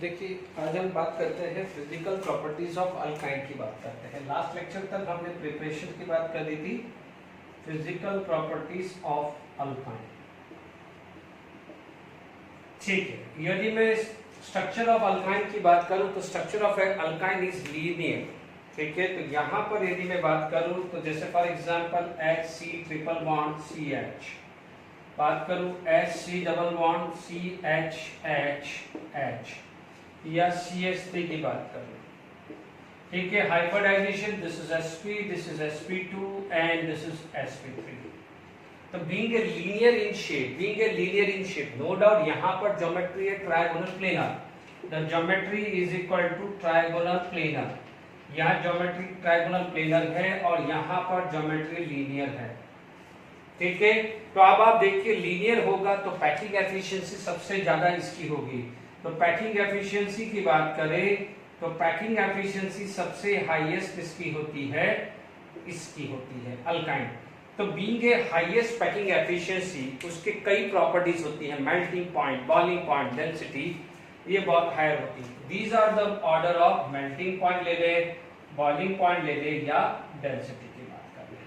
देखिए, आज हम बात करते हैं फिजिकल प्रॉपर्टीज ऑफ अल्काइन की बात करते हैं। लास्ट लेक्चर तक हमने प्रिपरेशन की बात कर दी थी, फिजिकल प्रॉपर्टीज ऑफ अल्काइन। ठीक है, यदि मैं स्ट्रक्चर ऑफ अल्काइन की बात करूं तो structure of alkyne is linear. ठीक है, तो यहां पर यदि मैं बात करूं तो जैसे for example HC triple bond CH, बात करूं HC डबल बॉन्ड CH या CH3 की बात करूं। ठीक है, hybridization, this is sp, this is sp2 and this is sp3। तो being a linear in shape, no doubt यहाँ पर ज्योमेट्री है trigonal planar, the geometry is equal to trigonal planar. यहाँ ज्योमेट्री ट्रायगोनल प्लेनर है और यहाँ पर geometry linear है। ठीक है, तो अब आप देखिए लीनियर होगा तो पैकिंग एफिशिएंसी सबसे ज्यादा इसकी होगी। तो पैकिंग एफिशिएंसी की बात करें तो पैकिंग एफिशिएंसी सबसे हाईएस्ट इसकी होती है अल्काइन। तो being a highest packing efficiency, उसके कई प्रॉपर्टीज होती हैं, melting point, boiling point, density, ये बहुत हायर होती है। These are the order of melting point ले ले, बॉइलिंग पॉइंट ले ले या डेंसिटी की बात कर ले।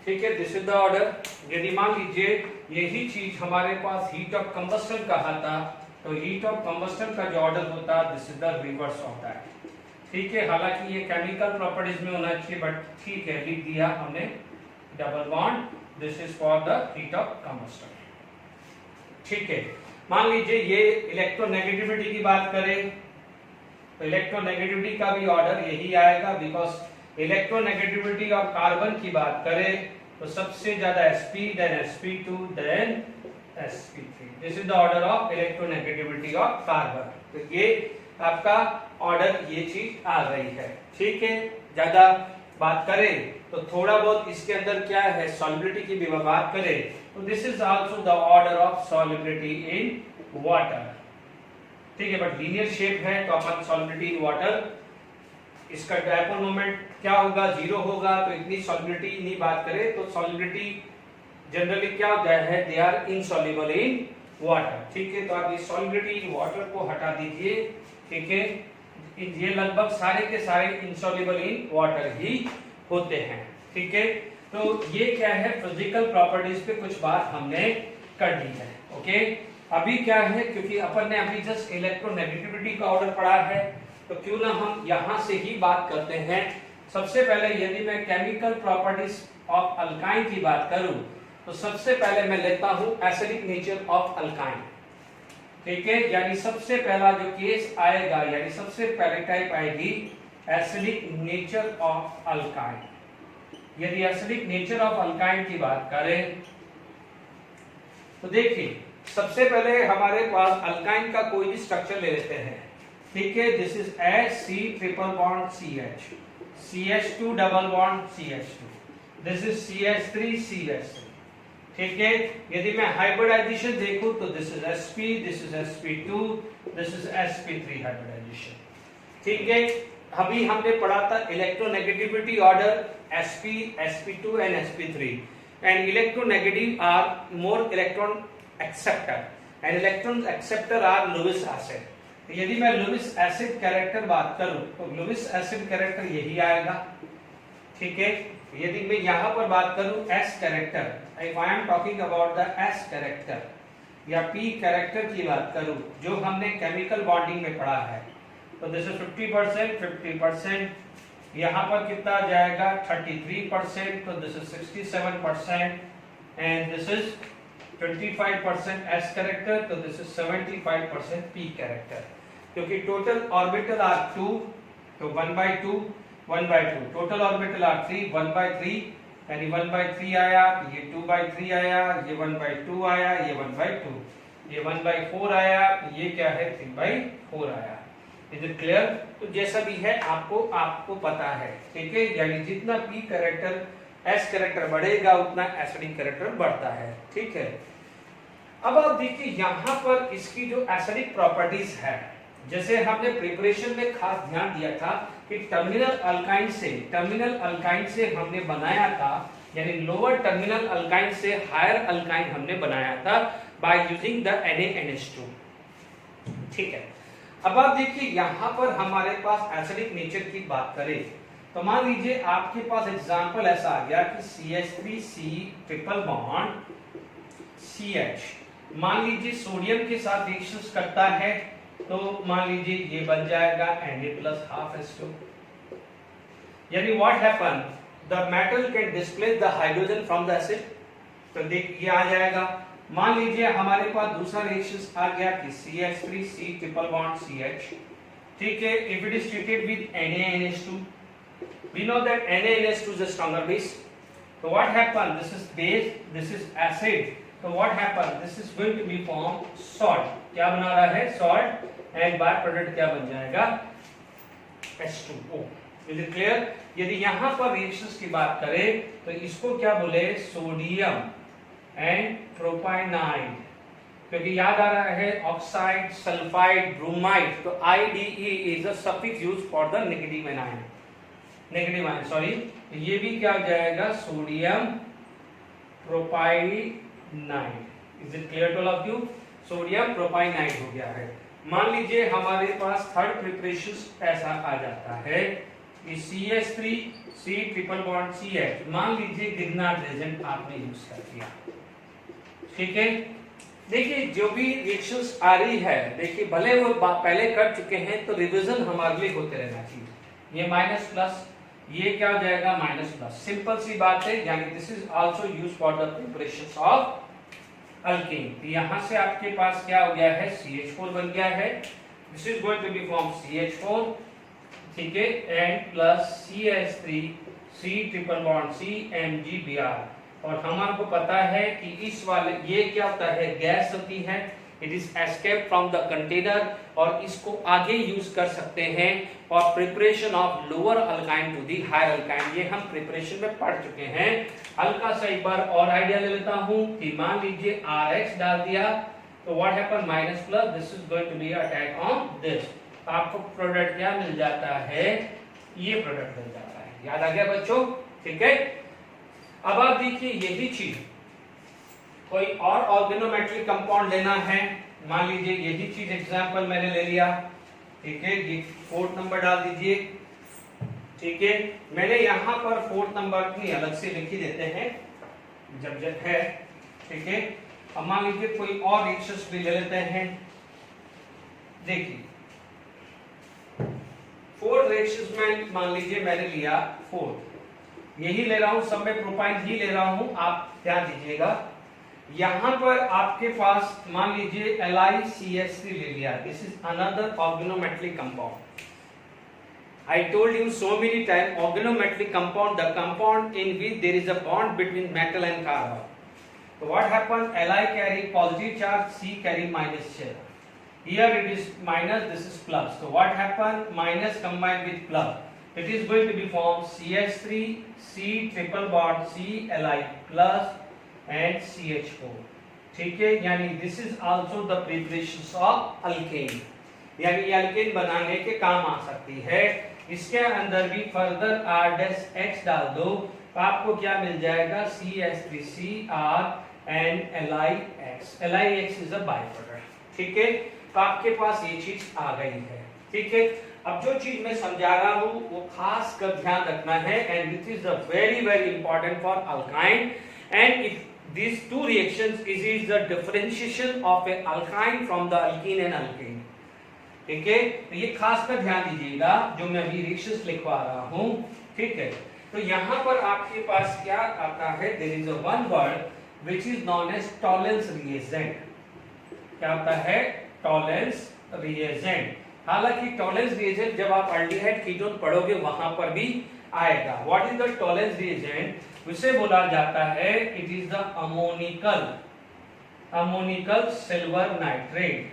ठीक है, दिस इज द ऑर्डर। यदि मान लीजिए यही चीज हमारे पास हीट ऑफ कंबस्टन कहा था, तो हीट ऑफ कंबस्टन का जो ऑर्डर होता है this is the reverse of that. ठीक है, हालांकि ये केमिकल प्रॉपर्टीज में होना चाहिए, बट ठीक है, लिख दिया हमने double bond, this is for the heat of combustion. ठीक है, मान लीजिए ये इलेक्ट्रोनेगेटिविटी की बात करें तो इलेक्ट्रोनेगेटिविटी का भी ऑर्डर यही आएगा, बिकॉज इलेक्ट्रोनेगेटिविटी ऑफ कार्बन की बात करें तो सबसे ज्यादा sp, then sp2, then sp3। This is the order of electronegativity of carbon. तो ये आपका ऑर्डर, ये चीज आ गई है। ठीक है, ज्यादा बात करें तो थोड़ा बहुत इसके अंदर क्या है, सॉल्युबिलिटी की भी बात करें तो this is also the order of solubility in water. ठीक है, बट लीनियर शेप है तो अपन सॉल्युबिलिटी इन वाटर, इसका डायपोल मोमेंट क्या होगा, 0 होगा, तो इतनी सॉल्युबिलिटी नहीं बात करें तो सॉल्युबिलिटी जनरली क्या होता है, they are insoluble in water. ठीक है, तो आप इस सॉल्युबिलिटी इन वाटर को हटा दीजिए। ठीक है, ये लगभग सारे के सारे इनसॉल्युबल इन वाटर ही होते हैं। ठीक है, तो ये क्या है, फिजिकल प्रॉपर्टीज पे कुछ बात हमने कर ली है। ओके, अभी क्या है, क्योंकि अपन ने अभी जस्ट इलेक्ट्रोनेगेटिविटी का ऑर्डर पढ़ा है, तो क्यों ना हम यहां से ही बात करते हैं। सबसे पहले यदि मैं केमिकल प्रॉपर्टीज ऑफ अल्काइन की बात करूं तो सबसे पहले मैं लेता हूं एसिडिक नेचर ऑफ अल्काइन। ठीक है, यानी सबसे पहला जो केस आएगा, यानी सबसे पहले टाइप आएगी एसिडिक नेचर ऑफ अल्काइन। यदि एसिडिक नेचर ऑफ अल्काइन की बात करें तो देखिए सबसे पहले हमारे पास अल्काइन का कोई भी स्ट्रक्चर ले लेते हैं। ठीक है, this is HC triple bond CH, CH2 double bond CH2, this is CH3। ठीक है, यदि मैं हाइब्रिडाइजेशन देखूं तो this is sp, this is sp2, this is sp3 hybridization. ठीक है, अभी हमने पढ़ा था electronegativity order sp, sp2 and sp3, and electronegative are more electron acceptor and electron acceptor are Lewis acid. यदि मैं लुईस एसिड कैरेक्टर बात करूं तो लुईस एसिड कैरेक्टर यही आएगा। ठीक है, यदि मैं यहां पर बात करूं S character, if I am talking about the S character या P कैरेक्टर की बात करूं जो हमने केमिकल बॉन्डिंग में पढ़ा है, तो दिस इज 50%, यहां पर कितना जाएगा 33%, तो this is 67%, and this is 25% S character, तो दिस इज 75% P कैरेक्टर। क्योंकि टोटल ऑर्बिटल आर 2, तो 1/2, 1/2, टोटल ऑर्बिटल आर 3, 1/3, यानी 1/3 आया, ये 2/3 आया, ये 1/2 आया, ये 1/2, ये 1/4 आया, ये क्या है 3/4 आया। Is it clear? तो जैसा भी है आपको पता है। ठीक है, यानी जितना P कैरेक्टर S कैरेक्टर बढ़ेगा उतना एसिडिक कैरेक्टर बढ़ता है। ठीक है, अब आप देखिए यहां पर इसकी जो एसिडिक प्रॉपर्टीज है, जैसे हमने प्रिपरेशन में खास ध्यान दिया था कि टर्मिनल अल्काइन से हमने बनाया था, यानी लोअर टर्मिनल अल्काइन से हायर अल्काइन हमने बनाया था बाय यूजिंग द NaNH2। ठीक है, अब आप देखिए यहाँ पर हमारे पास एसिडिक नेचर की बात करें तो मान लीजिए आपके पास एग्जांपल ऐसा आ गया कि CH3C ट्रिपल बॉन्ड CH, मान लीजिए सोडियम के साथ रिएक्शन करता है तो मान लीजिए ये बन जाएगा Na+12H2। यानी what happen, the metal can displace the hydrogen from the acid. तो देखिए आ जाएगा, मान लीजिए हमारे पास दूसरा रिएक्शन आ गया कि CH3C ट्रिपल बॉन्ड CH, ठीक है। If it is treated with NaNH2, we know that NaNH2 is a stronger base, so what happen, this is base, this is acid, so what happen, this is going to be form salt, क्या बना रहा है salt, and by product क्या बन जाएगा H2O। is it clear? यदि यहाँ पर रिएक्शंस की बात करें तो इसको क्या बोले, सोडियम एंड प्रोपाइनाइड, क्योंकि याद आ रहा है ऑक्साइड, सल्फाइड, ब्रोमाइड, तो IDE is a suffix used for the negative anion, negative ion, sorry, ये भी क्या हो जाएगा, sodium propynide. Is it clear to all of you? Sodium propynide हो गया है। मान लीजिए हमारे पास थर्ड प्रिपरेशन ऐसा आ जाता है कि CH3C ट्रिपल बॉन्ड CH, मान लीजिए गिरनाट रेजेंट आपने यूज कर दिया, ठीक है। देखिए जो भी रिएक्शंस आ रही है, देखिए भले वो पहले कर चुके हैं तो रिवीजन हमारे लिए होते रहना चाहिए। ये माइनस प्लस, ये क्या हो जाएगा माइनस प्लस, सिंपल सी बात है। यानी this is also used for the preparation of alkane. यहां से आपके पास क्या हो गया है, CH4 बन गया है, this is going to be form CH4, ठीक है, and plus CH3C triple bond C MgBr। और हमारे पता है कि इस वाले ये क्या होता है, गैस होती है, it is escape from the container, और इसको आगे यूज कर सकते हैं for preparation of lower alkyne to the higher alkyne. ये हम प्रिपरेशन में पढ़ चुके हैं। हल्का सा एक बार और आइडिया ले लेता हूं कि मान लीजिए RH डाल दिया तो what happen, minus plus, this is going to be attack on this, आपको प्रोडक्ट क्या मिल जाता है, ये प्रोडक्ट मिल जाता है। याद आ गया बच्चों, ठीक है। अब आप देखिए यही चीज कोई और ऑर्गेनोमेट्रिक कंपाउंड लेना है, मान लीजिए यही चीज एग्जांपल मैंने ले लिया, ठीक है, ये 4th नंबर डाल दीजिए, ठीक है। मैंने यहां पर 4th नंबर की अलग से लिख ही देते हैं जब है, ठीक है। अब मान लीजिए कोई और रिएक्शंस भी ले लेते हैं। देखिए 4 रिएक्शंस में मान लीजिए मैंने लिया 4, यही ले रहा हूं, सब में प्रोपाइन ही ले रहा हूं, आप ध्यान दीजिएगा। यहां पर आपके पास मान लीजिए LiCH3 ले लिया, this is another organometric compound. I told you so many times, organometallic compound, the compound in which there is a bond between metal and carbon. So what happened, Li carry positive charge, C carry minus charge. Here it is minus, this is plus. So what happened, minus combined with plus, it is going to be formed CH3 C triple bond C Li plus and CH4, ठीक है। यानी this is also the preparations of alkane, यानी ये alkane बनाने के काम आ सकती है। इसके अंदर भी फर्दर R-H डाल दो तो आपको क्या मिल जाएगा, CH3Cr and LiX। LiX is a by product, ठीक है। तो आपके पास ये चीज आ गई है, ठीक है। अब जो चीज मैं समझा रहा हूं वो खास कर ध्यान रखना है, and this is the very very important for alkyne. And if these two reactions is the differentiation of a alkyne from the alkene and alkane, ठीक है। तो ये खास कर ध्यान दीजिएगा जो मैं अभी रिएक्शंस लिखवा रहा हूं, ठीक है। तो यहां पर आपके पास क्या आता है, there is a one word which is known as Tollens reagent। क्या आता है, Tollens reagent। हालांकि Tollens reagent जब आप अल्डिहाइड कीटोन पढ़ोगे वहां पर भी आएगा। What is the Tollens reagent, उसे बोला जाता है, it is the ammoniacal silver nitrate,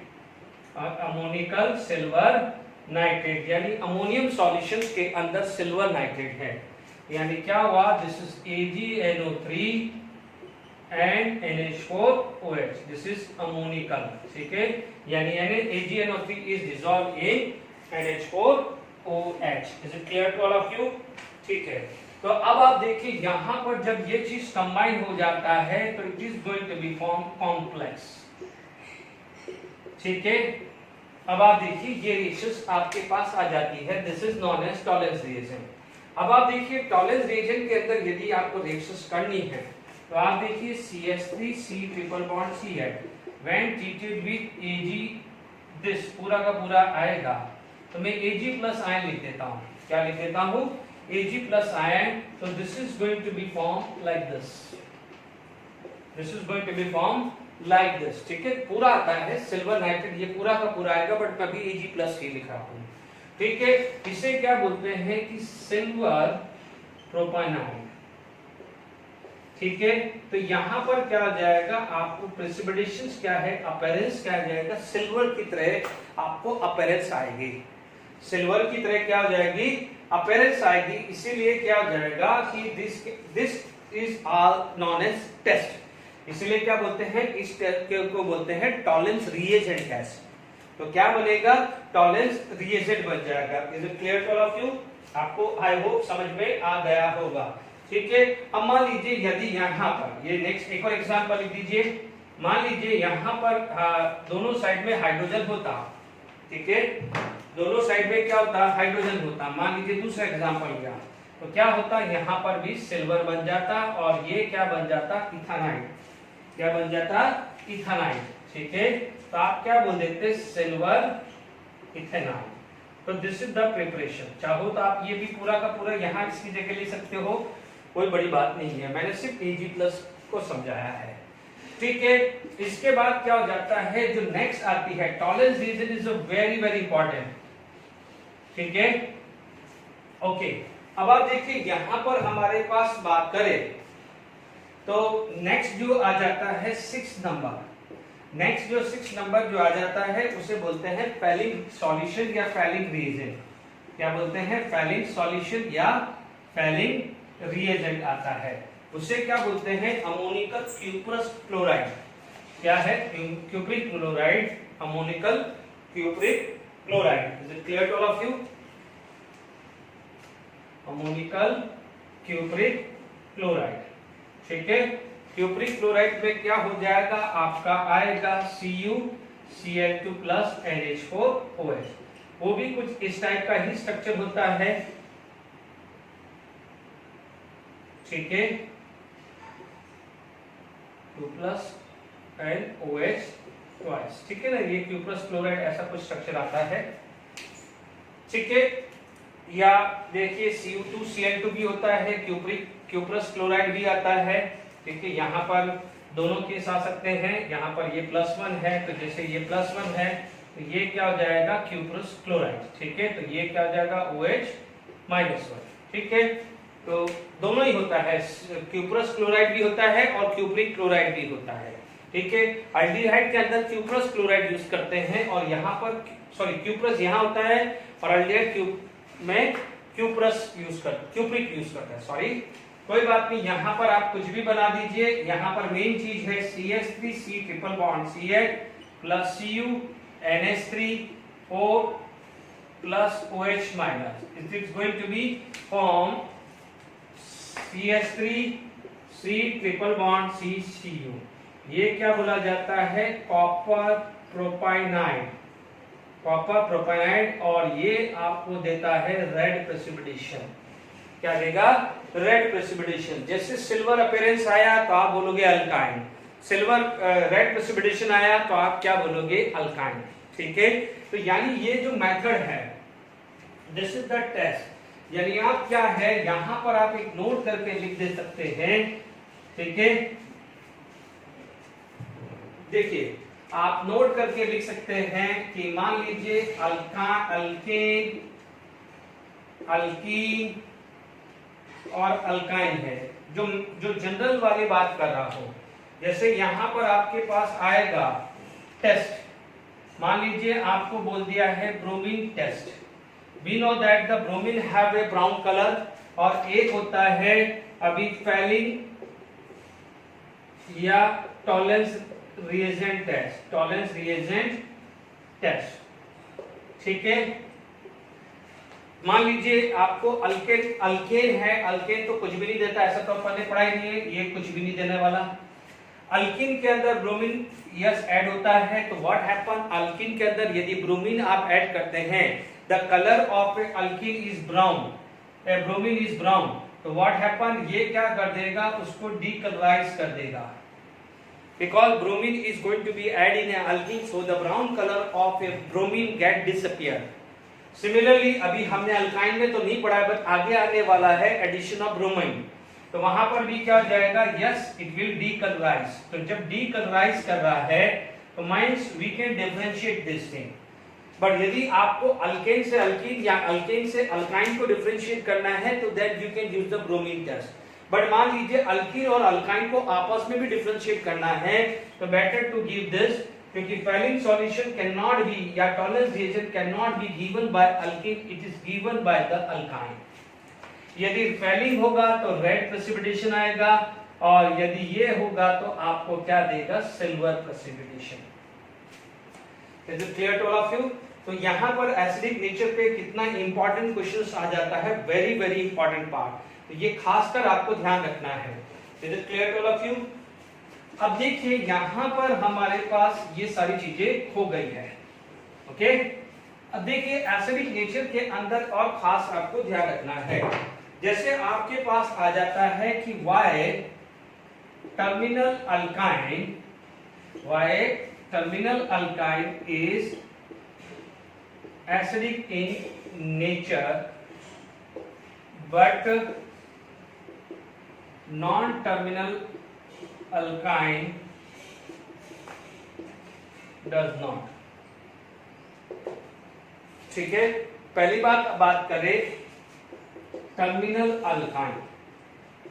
ammoniacal silver nitrate, यानी अमोनियम सॉल्यूशंस के अंदर सिल्वर नाइट्रेट है। यानी क्या हुआ, this is AgNO3 and NH4OH, this is ammoniacal, ठीक है। यानी AgNO3 is dissolve in NH4OH। Is it clear to all of you, ठीक है। तो अब आप देखिए यहां पर जब ये चीज कंबाइन हो जाता है तो it is going to be form complex, ठीक है। अब आप देखिए ये रेशियोज आपके पास आ जाती है, this is known as Tollens reagent. अब आप देखिए टॉलरेंस रिएजेंट के अंदर यदि आपको रेशियोज करनी है तो आप देखिए CH3 C triple bond CH when treated with Ag, this पूरा का पूरा आएगा तो मैं Ag प्लस आयन लिख देता हूं। क्या लिख देता हूं? Ag plus ion. तो this is going to be form like this, this is going to be form like this. ठीक है, पूरा आता है सिल्वर नाइट्रेट, ये पूरा का पूरा आएगा, बट मैं भी Ag प्लस ही लिखा हूं। ठीक है, इसे क्या बोलते हैं कि सिल्वर प्रोपाइनाइड। ठीक है, तो यहां पर क्या आ जाएगा, आपको प्रेसिपिटेशन क्या है, अपीयरेंस क्या आ जाएगा, सिल्वर की तरह आपको अपीयरेंस आएगी, सिल्वर की तरह क्या हो जाएगी, अपीयरेंस आएगी। इसीलिए क्या हो जाएगा कि this is all known as test. इसीलिए क्या बोलते हैं, इस टेस्ट को बोलते हैं टॉलरेंस रिएजेंट टेस्ट। तो क्या बनेगा, टॉलरेंस रिएजेंट बन जाएगा। Is it clear to all of you? आपको आई होप समझ में आ गया होगा। ठीक है, अब मान लीजिए यदि यहाँ पर ये नेक्स्ट एक और एग्जांपल लिख दीजिए। मान लीजिए यहाँ पर दोनों साइड में हाइड्रोजन होता। ठीक है, दोनों साइड में क्या होता, हाइड्रोजन होता। मान लीजिए दूसरा एग्जांपल लिया तो क्या होता, यहाँ पर भी सिल्वर बन जाता और ये क्या बन जाता, इथानाइड। क्या बन जाता, इथानाइड। ठीक है, तो आप क्या बोल देते, सिल्वर इथेनॉल। तो दिस इज द प्रिपरेशन। चाहो तो आप ये भी पूरा का पूरा यहाँ इसकी जगह ले सकते हो, कोई बड़ी बात नहीं है, मैंने सिर्फ Ag प्लस को समझाया है। ठीक है, इसके बाद क्या हो जाता है, जो नेक्स्ट आती है Tollens reagent is very very important. ठीक है, ओके। अब आप देखिए यहाँ पर हमारे पास बात करें तो नेक्स्ट जो आ जाता है 6 नंबर, नेक्स्ट जो 6 नंबर जो आ जाता है उसे बोलते हैं फैलिंग सॉल्यूशन या फैलिंग रिएजेंट। क्या बोलते हैं, फैलिंग सॉल्यूशन या फैलिंग रिएजेंट आता है। उसे क्या बोलते हैं, अमोनिकल क्यूप्रस क्लोराइड। क्या है, cupric chloride, ammoniacal cupric chloride. Is it clear to all of you? Ammoniacal cupric chloride. ठीक है, क्यूप्रिक क्लोराइड में क्या हो जाएगा, आपका आएगा CuCl2 प्लस NH4OH। वो भी कुछ इस टाइप का ही स्ट्रक्चर होता है। ठीक है, 2 प्लस NOH ट्वाइस। ठीक है ना, ये क्यूप्रस क्लोराइड ऐसा कुछ स्ट्रक्चर आता है। ठीक है, या देखिए Cu2Cl2 भी होता है, क्यूप्रस क्लोराइड भी आता है। ठीक है, यहाँ पर दोनों केस आ सकते हैं। यहाँ पर ये +1 है तो जैसे ये +1 है तो ये क्या हो जाएगा, क्यूप्रस क्लोराइड। ठीक है, तो ये क्या हो जाएगा, OH-1। ठीक है, तो दोनों ही होता है, क्यूप्रस क्लोराइड भी होता है और क्यूप्रिक क्लोराइड भी होता है। ठीक है, एल्डिहाइड के अंदर क्यूप्रस क्लोराइड यूज करते हैं और यहाँ पर सॉरी क्यूप्रस यहाँ होता है और एल्डिहाइड में क्यूप्रिक यूज करता है। सॉरी, कोई बात नहीं, यहाँ पर आप कुछ भी बना दीजिए। यहाँ पर मेन चीज है CH3 C triple bond CH plus Cu NH3O plus OH minus. It is going to be form CH3 C triple bond CCU। ये क्या बोला जाता है, कॉपर प्रोपाइनाइड, कॉपर प्रोपाइनाइड। और ये आपको देता है रेड प्रेसिपिटेशन। क्या देगा, रेड प्रेसिपिटेशन। जैसे सिल्वर अपीयरेंस आया तो आप बोलोगे अल्काइन, सिल्वर रेड प्रेसिपिटेशन आया तो आप क्या बोलोगे, अल्काइन। ठीक है, तो यानी ये जो मेथड है, दिस इज द टेस्ट। यानी आप क्या है, यहां पर आप एक नोट करके लिख दे सकते हैं। ठीक है, देखिए आप नोट करके लिख सकते हैं कि मान लीजिए अल्केन, अल्कीन और अल्काइन है, जो जनरल वाली बात कर रहा हूं। जैसे यहां पर आपके पास आएगा टेस्ट, मान लीजिए आपको बोल दिया है bromine test. We know that the bromine have a brown colour. और एक होता है अभी फैलिंग या Tollens reagent test, Tollens reagent test. ठीक है, मान लीजिए आपको अल्केन है, अल्केन तो कुछ भी नहीं देता, ऐसा तो अपन ने पढ़ा ही नहीं है, ये कुछ भी नहीं देने वाला। अल्किन के अंदर ब्रोमीन यस ऐड होता है, तो व्हाट हैपन, अल्किन के अंदर यदि ब्रोमीन आप ऐड करते हैं, the colour of alkene is brown, bromine is brown, तो व्हाट हैपन, ये क्या कर देगा, उसको डीकलराइज कर देगा, because bromine is going to be added in an alkene, so the brown color of a bromine get disappear. Similarly, अभी हमने अल्काइन में तो नहीं पढ़ा है, बट आगे आने वाला है एडिशन ऑफ ब्रोमाइन, तो वहां पर भी क्या हो जाएगा, यस इट विल डीकलराइज, तो जब डीकलराइज कर रहा है तो means we can differentiate this thing, but यदि आपको अल्केन से अल्कीन या अल्केन से अल्काइन को डिफरेंशिएट करना है तो that you can use the bromine test, but मान लीजिए अल्कीन और अल्काइन को आपस में भी डिफरेंशिएट करना है, तो बेटर टू गिव दिस, क्योंकि Fehling solution can not be या Tollens reagent can not be given by alkene, it is given by the alkyne. यदि फैलिंग होगा तो रेड प्रेसिपिटेशन आएगा, और यदि ये होगा तो आपको क्या देगा, silver precipitation. Is it clear to all of you? तो यहाँ पर एसिडिक नेचर पे कितना इंपॉर्टेंट क्वेश्चंस आ जाता है, वेरी वेरी इंपॉर्टेंट पार्ट, तो ये खासकर आपको ध्यान रखना है। Is it clear to all of you? अब देखिए यहाँ पर हमारे पास ये सारी चीजें हो गई है, ओके। अब देखिए एसिडिक नेचर के अंदर और खास आपको ध्यान रखना है, जैसे आपके पास आ जाता है कि Y terminal alkyne is acidic in nature but non-terminal alkyne does not। ठीक है, पहली बात करें टर्मिनल अल्काइन।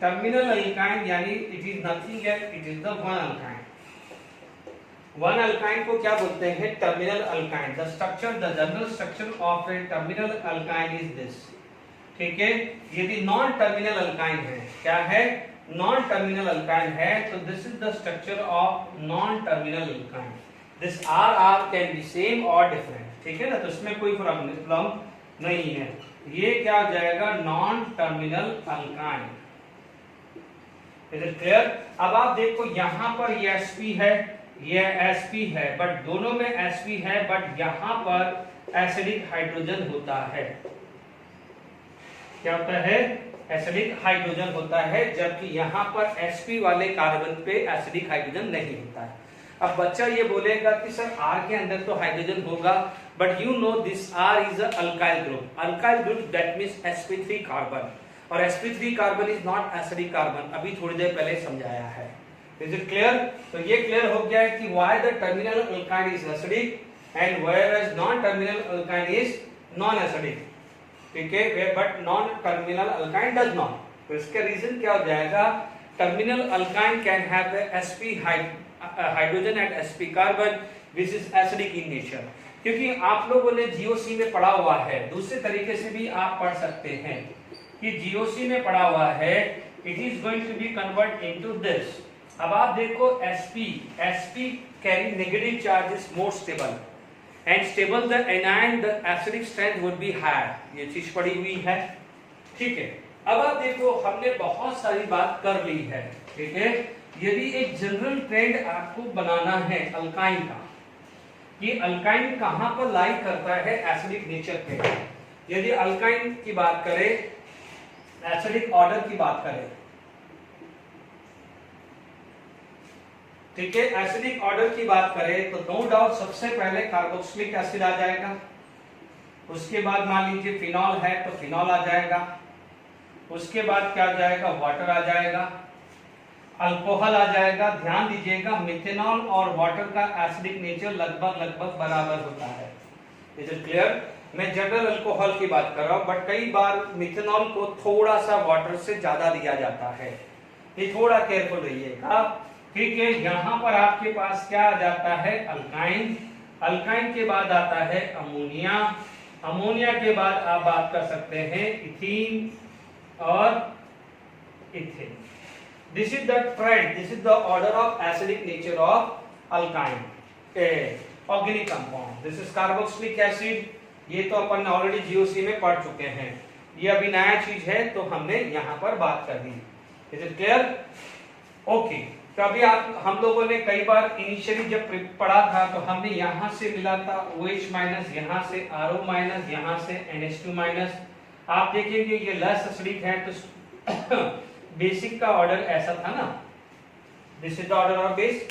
टर्मिनल अल्काइन यानी it is nothing else, it is the one alkyne. One alkyne को क्या बोलते हैं, terminal alkyne. The structure, the general structure of A terminal alkyne is this. ठीक है, यदि नॉन टर्मिनल अल्काइन है, क्या है, नॉन टर्मिनल अल्काइन है, तो this is the structure of non terminal alkyne. This are can be same और different, ठीक है ना, तो इसमें कोई प्रॉब्लम नहीं है। ये क्या हो जाएगा, non terminal alkyne. Is it clear? अब आप देखो यहाँ पर ये sp है, ये sp है, बट दोनों में sp है, बट यहाँ पर एसिडिक हाइड्रोजन होता है। क्या होता है, एसिडिक हाइड्रोजन होता है, जबकि यहाँ पर sp वाले कार्बन पे एसिडिक हाइड्रोजन नहीं होता है। अब बच्चा ये बोलेगा कि सर R के अंदर तो हाइड्रोजन होगा, but you know this R is a alkyl group. Alkyl group that means sp3 carbon, और sp3 carbon is not acidic carbon, अभी थोड़ी देर पहले समझाया है। Is it clear? तो ये क्लियर हो गया है कि why the terminal alkyne is acidic and whereas non terminal alkyne is non acidic. ठीक है, but non terminal alkyne does not. तो इसका रीजन क्या हो जाएगा, terminal alkyne can have sp hydrogen and sp carbon which is acidic in nature. क्योंकि आप लोगों ने GOC में पढ़ा हुआ है, दूसरे तरीके से भी आप पढ़ सकते हैं कि GOC में पढ़ा हुआ है, it is going to be convert into this. अब आप देखो sp carry negative charge is more stable and stable the anion the acidic strength would be higher. ये चीज पड़ी हुई है, ठीक है। अब आप देखो हमने बहुत सारी बात कर ली है, ठीक है। यदि एक जनरल ट्रेंड आपको बनाना है अल्काइन का, ये अल्काइन कहां पर लाई करता है एसिडिक नेचर पे, यदि अल्काइन की बात करें, एसिडिक ऑर्डर की बात करें, ठीक है, एसिडिक ऑर्डर की बात करें तो नो डाउट सबसे पहले कार्बोक्सिलिक एसिड आ जाएगा, उसके बाद मान लीजिए फिनॉल है तो फिनॉल आ जाएगा, उसके बाद क्या आ जाएगा, वाटर आ जाएगा, अल्कोहल आ जाएगा। ध्यान दीजिएगा मिथेनॉल और वाटर का एसिडिक नेचर लगभग बराबर होता है। Is it clear? मैं जनरल अल्कोहल की बात कर रहा हूं, बट कई बार मिथेनॉल को थोड़ा सा वाटर से ज्यादा दिया जाता है, ये थोड़ा केयरफुल रहिएगा, ठीक है। यहाँ पर आपके पास क्या आ जाता है, अल्काइन, अल्काइन के बाद आता है अमोनिया, अमोनिया के बाद आप बात कर सकते हैं इथीन और ethane. This is the trend, this is the order of acidic nature of alkyne, organic compound. This is carboxylic acid, ये तो अपन ऑलरेडी GOC में पढ़ चुके हैं, ये अभी नया चीज है तो हमने यहाँ पर बात कर दी। Is it clear? Okay. तो अभी आप हम लोगों ने कई बार इनिशियली जब पढ़ा था तो हमने यहाँ से मिला था OH माइनस, यहाँ से RO माइनस, यहाँ से NH2 माइनस। आप देखेंगे ये लस एसिडिक है तो बेसिक का ऑर्डर ऐसा था ना, this is the order of base.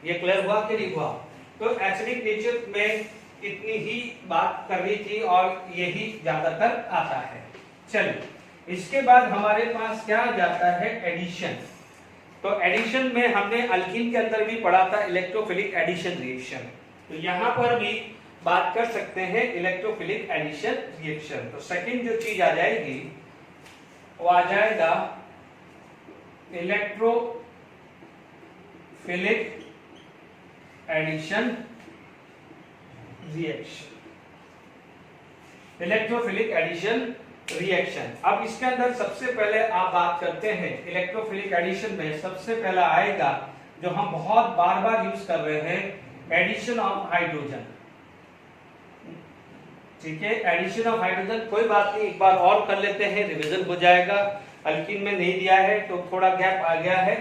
ये क्लियर हुआ कि नहीं हुआ? तो एसिडिक नेचर में इतनी ही बात करनी थी और यही ज्यादातर आता है। चलिए इसके बाद हमारे पास क्या जाता है, एडिशन। तो एडिशन में हमने अल्कीन के अंदर भी पढ़ा था इलेक्ट्रोफिलिक एडिशन रिएक्शन, तो यहां पर भी बात कर सकते हैं इलेक्ट्रोफिलिक एडिशन रिएक्शन। तो सेकंड जो चीज आ जाएगी वो आ जाएगा electrophilic addition reaction, electrophilic addition reaction. अब इसके अंदर सबसे पहले आप बात करते हैं इलेक्ट्रोफिलिक एडिशन में सबसे पहला आएगा जो हम बहुत बार बार यूज कर रहे हैं, एडिशन ऑफ हाइड्रोजन। ठीक है, एडिशन ऑफ हाइड्रोजन, कोई बात नहीं, एक बार और कर लेते हैं, रिवीजन हो जाएगा। अल्कीन में नहीं दिया है तो थोड़ा गैप आ गया है।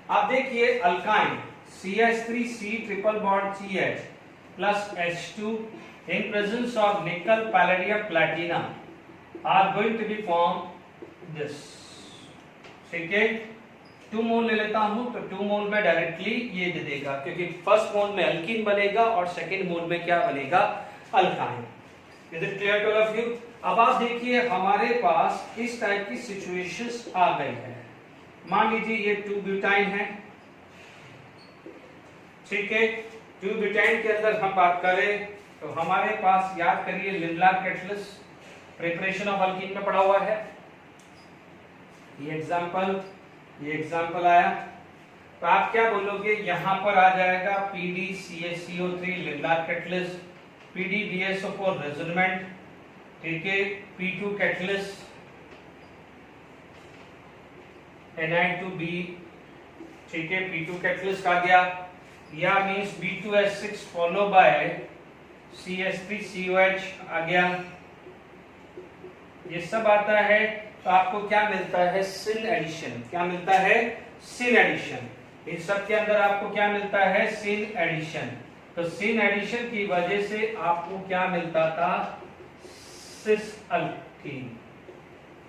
आप देखिए alkyne CH3C triple bond CH plus H2 in presence of nickel, palladium, platinum are going to be formed this। ठीक है, 2 मोल ले लेता हूं तो 2 मोल में डायरेक्टली ये दे देगा, क्योंकि फर्स्ट मोल में अल्कीन बनेगा और सेकंड मोल में क्या बनेगा, alkyne. Is it clear to all of you? अब आप देखिए हमारे पास इस टाइप की सिचुएशंस आ गई है। मान लीजिए ये 2 ब्यूटाइन है, ठीक है, 2 ब्यूटाइन के अंदर हम बात करें तो हमारे पास याद करिए Lindlar catalyst preparation of alkyne में पड़ा हुआ है। ये एग्जांपल आया तो आप क्या बोलोगे, यहां पर आ जाएगा PdCH CO3 Lindlar catalyst, PdBSO4 resonant, ठीक है, P2 कैटलिस्ट, Ni2B, ठीक है, P2 कैटलिस्ट आ गया, या means B2S6 follow by CH3COH आ गया। ये सब आता है तो आपको क्या मिलता है, सिन एडिशन। क्या मिलता है, सिन एडिशन। इस सब के अंदर आपको क्या मिलता है, सिन एडिशन। तो सिन एडिशन की वजह से आपको क्या मिलता था, सिस अल्कीन।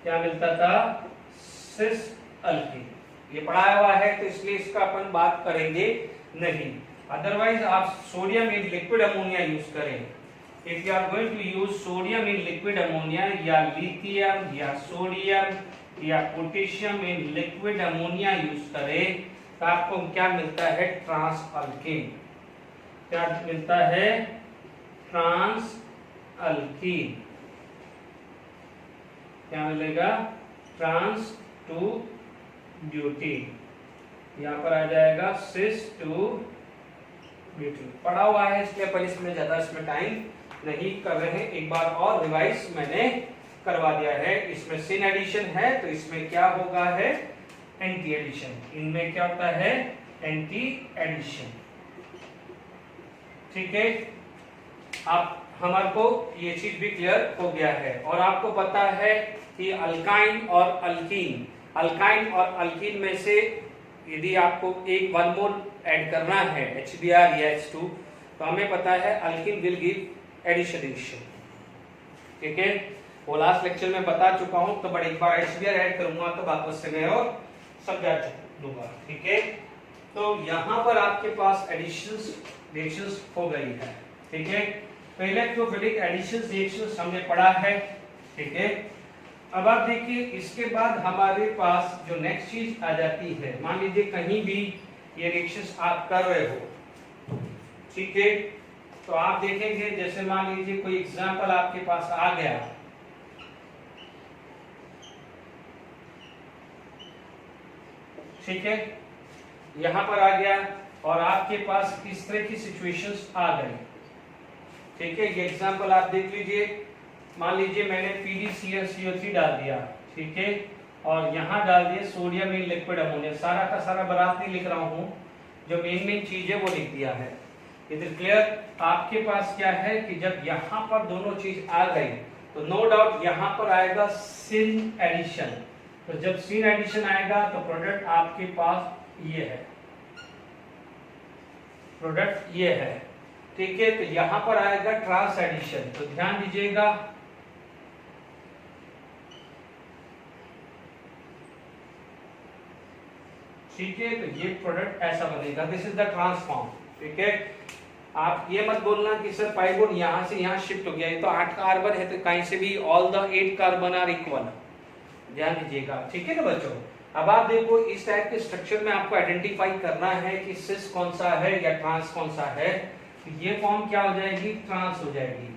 क्या मिलता था, सिस अल्कीन। ये पढ़ाया हुआ है तो इसलिए इसका अपन बात करेंगे नहीं, अदरवाइज आप sodium in liquid ammonia use करें। If you are going to use sodium in liquid ammonia या लिथियम या सोडियम या potassium in liquid ammonia use करें तो आपको क्या मिलता है, ट्रांस अल्कीन। क्या मिलता है, ट्रांस अल्कीन। क्या मिलेगा, ट्रांस 2 ब्यूटीन। यहाँ पर आ जाएगा सिस 2 ब्यूटीन। पढ़ा हुआ है इसलिए अपन इसमें ज्यादा इसमें टाइम नहीं कर रहे हैं, एक बार और रिवाइज मैंने करवा दिया है। इसमें सिन एडिशन है तो इसमें क्या होगा है, एंटी एडिशन। इनमें क्या होता है, एंटी एडिशन। ठीक है, आप हमारे को ये चीज भी क्लियर हो गया है। और आपको पता है कि अल्काइन और अल्कीन, अल्काइन और अल्कीन में से यदि आपको एक 1 मोल ऐड करना है HBr या H2 तो हमें पता है alkene will give addition reaction. ठीक है, वो लास्ट लेक्चर में बता चुका हूं तो बट एक बार HBr ऐड करूंगा तो वापस से मैं और समझा दूंगा। ठीक है, तो यहां पर आपके पास एडिशंस रिएक्शंस हो गई है। ठीक है, तो इलेक्ट्रोफिलिक एडिशन रिएक्शंस हमने पढ़ा है। ठीक है, अब आप देखिए इसके बाद हमारे पास जो नेक्स्ट चीज आ जाती है, मान लीजिए कहीं भी ये रिएक्शंस आप कर रहे हो, ठीक है, तो आप देखेंगे जैसे मान लीजिए कोई एग्जांपल आपके पास आ गया, ठीक है, यहां पर आ गया और आपके पास इस तरह की सिचुएशंस आ गई। ठीक है, ये एग्जांपल आप देख लीजिए, मान लीजिए मैंने PdClCO3 डाल दिया, ठीक है, और यहाँ डाल दिया सोडियम इन लिक्विड अमोनिया। सारा का सारा बरात नहीं लिख रहा हूँ, जो मेन चीज है वो लिख दिया है। इधर क्लियर? आपके पास क्या है कि जब यहाँ पर दोनों चीज आ गई तो नो डाउट यहाँ पर आएगा सिन एडिशन। तो जब सीन एडिशन आएगा तो प्रोडक्ट आपके पास ये है, प्रोडक्ट ये है, ठीक है। तो यहां पर आएगा ट्रांस एडिशन, तो ध्यान दीजिएगा, ठीक है। तो ये प्रोडक्ट ऐसा बनेगा, दिस इज द ट्रांसफॉर्म, ठीक है। आप ये मत बोलना कि सर पाई बॉन्ड यहां से यहां शिफ्ट हो गया, ये तो 8 कार्बन है, तो कहीं से भी all the 8 carbon are equal, ध्यान दीजिएगा, ठीक है ना बच्चों। अब आप देखो इस टाइप के स्ट्रक्चर में आपको आइडेंटिफाई करना है कि सिस कौन सा है या ट्रांस कौन सा है। तो ये फॉर्म क्या हो जाएगी, ट्रांस हो जाएगी,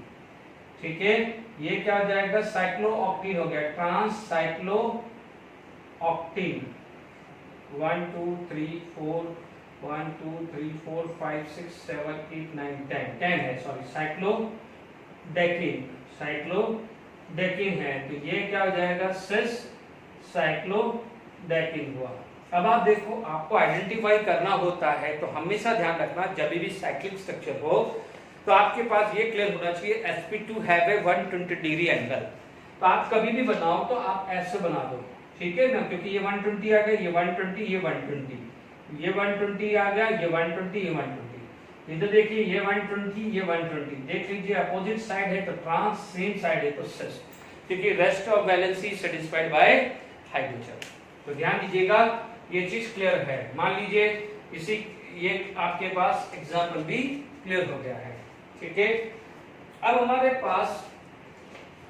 ठीक है। ये क्या हो जाएगा, साइक्लोऑक्टेन हो गया, ट्रांस साइक्लो ऑक्टेन। 1 2 3 4 1 2 3 4 5 6 7 8 9 10 है, सॉरी साइक्लोडेकिन, साइक्लोडेकिन है। तो ये क्या हो जाएगा, सिस साइक्लोडेकिन हुआ। अब आप देखो, आपको आइडेंटिफाई करना होता है तो हमेशा ध्यान रखना, जब भी साइक्लिक स्ट्रक्चर हो तो आपके पास ये क्लियर होना चाहिए sp2 have a 120 degree angle. तो आप कभी भी बनाओ तो आप ऐसे बना दो, ठीक है ना, क्योंकि ये 120 आ गया, ये 120, ये 120, ये 120 आ गया, ये 120, ये 120। इधर देखिए ये 120, ये 120, देख लीजिए अपोजिट साइड है तो ट्रांस, सेम साइड है तो सिस, क्योंकि rest of valency satisfied by hydrogen. तो ध्यान दीजिएगा, ये चीज क्लियर है। मान लीजिए इसी, ये आपके पास एग्जांपल भी क्लियर हो गया है, ठीक है। अब हमारे पास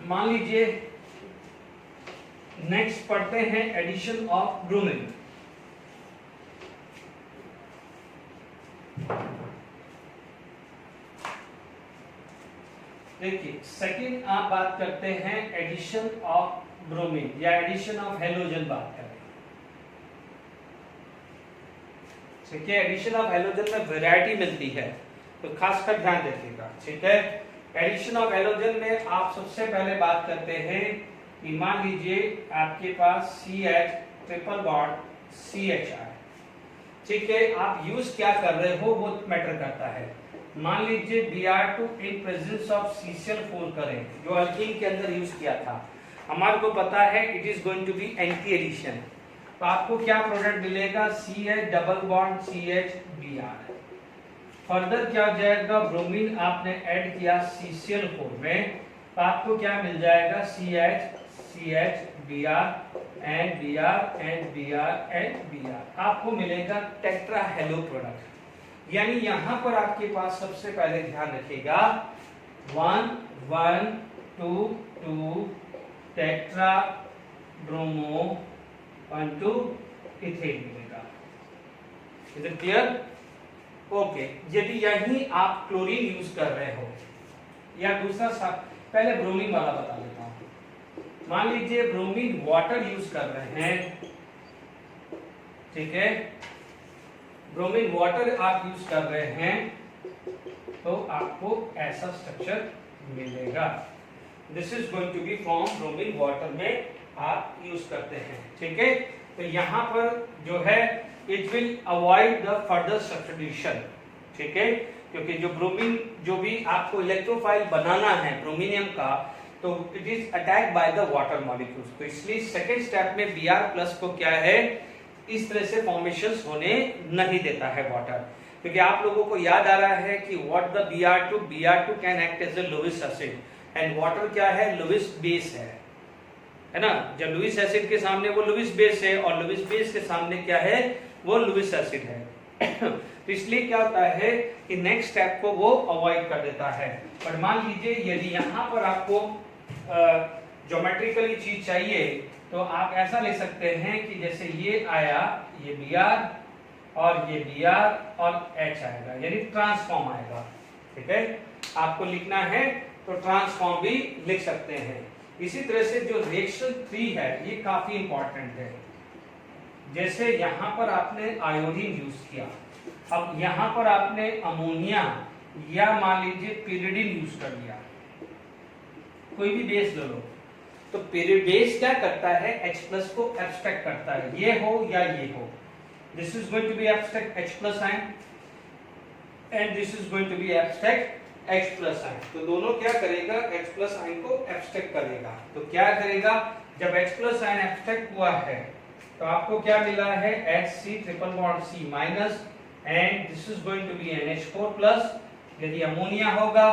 मान लीजिए नेक्स्ट पढ़ते हैं एडिशन ऑफ ब्रोमीन। देखिए सेकंड आप बात करते हैं एडिशन ऑफ ब्रोमीन या एडिशन ऑफ हेलोजन बात करें, ठीक है। एडिशन ऑफ हेलोजन में वैरायटी मिलती है, तो खासकर ध्यान रखिएगा, ठीक है। एडिशन ऑफ हेलोजन में आप सबसे पहले बात करते हैं कि मान लीजिए आपके पास CH ट्रिपल बॉन्ड CHI, ठीक है। आप यूज क्या कर रहे हो वो मैटर करता है। मान लीजिए Br2 in presence of CCl4 करें, जो अल्कीन के अंदर यूज किया था, हमारे को पता है it is going to be anti addition. तो आपको क्या प्रोडक्ट मिलेगा, CH double bond CH Br। Further क्या हो जाएगा, ब्रोमीन आपने ऐड किया CCl4 में, तो आपको क्या मिल जाएगा, CH Br and Br and Br and Br, आपको मिलेगा टेट्रा हेलो प्रोडक्ट। यानी यहां पर आपके पास सबसे पहले ध्यान रखिएगा 1 1 2 2 टेट्रा ब्रोमो 1 2 इथेन मिलेगा। Is it clear? ओके। यदि यही आप क्लोरीन यूज कर रहे हो या दूसरा पहले ब्रोमीन वाला बता देता हूं। मान लीजिए ब्रोमीन वाटर यूज कर रहे हैं, ठीक है, ब्रोमीन वाटर आप यूज कर रहे हैं तो आपको ऐसा स्ट्रक्चर मिलेगा। This is going to be from bromine water में आप यूज करते हैं, ठीक है। तो यहां पर जो है it will avoid the further substitution, ठीक है, क्योंकि जो ब्रोमीन जो भी आपको इलेक्ट्रोफाइल बनाना है ब्रोमीनियम का, तो it is attack by the water molecules. तो इसलिए सेकेंड स्टेप में Br+ को क्या है, इस तरह से फॉर्मेशंस होने नहीं देता है वाटर, क्योंकि आप लोगों को याद आ रहा है कि what the Br2 can act as a Lewis acid and water क्या है, लुईस बेस है ना। जब लुईस एसिड के सामने वो लुईस बेस है और लुईस बेस के सामने क्या है, वो लुईस एसिड है। तो इसलिए क्या होता है कि नेक्स्ट स्टेप को वो अवॉइड कर देता है। पर मान लीजिए यदि यहाँ पर आपको ज्योमेट्रिकली चीज चाहिए तो आप ऐसा ले सकते हैं कि जैसे ये आया, ये Br और ये Br और H आएगा, यानी ट्रांसफॉर्म आएगा, ठीक है। आपको लिखना है तो ट्रांसफॉर्म भी लिख सकते हैं। इसी तरह से जो रिएक्शन 3 है ये काफी इंपॉर्टेंट है। जैसे यहाँ पर आपने आयोडीन यूज किया, अब यहाँ पर आपने अमोनिया या मान लीजिए पिरिडिन यूज कर लिया, कोई भी बेस ले लो, तो बेस क्या करता है, H+ को एब्स्ट्रैक्ट करता है, ये हो या ये हो। This is going to be abstract H+ ion and this is going to be abstract H+ ion. तो दोनों क्या करेगा, H+ आयन को एब्स्ट्रैक्ट करेगा। तो क्या करेगा, जब H प्लस आयन एब्स्ट्रैक्ट हुआ है तो आपको क्या मिला है HC triple bond C minus and this is going to be NH4 plus, यदि अमोनिया होगा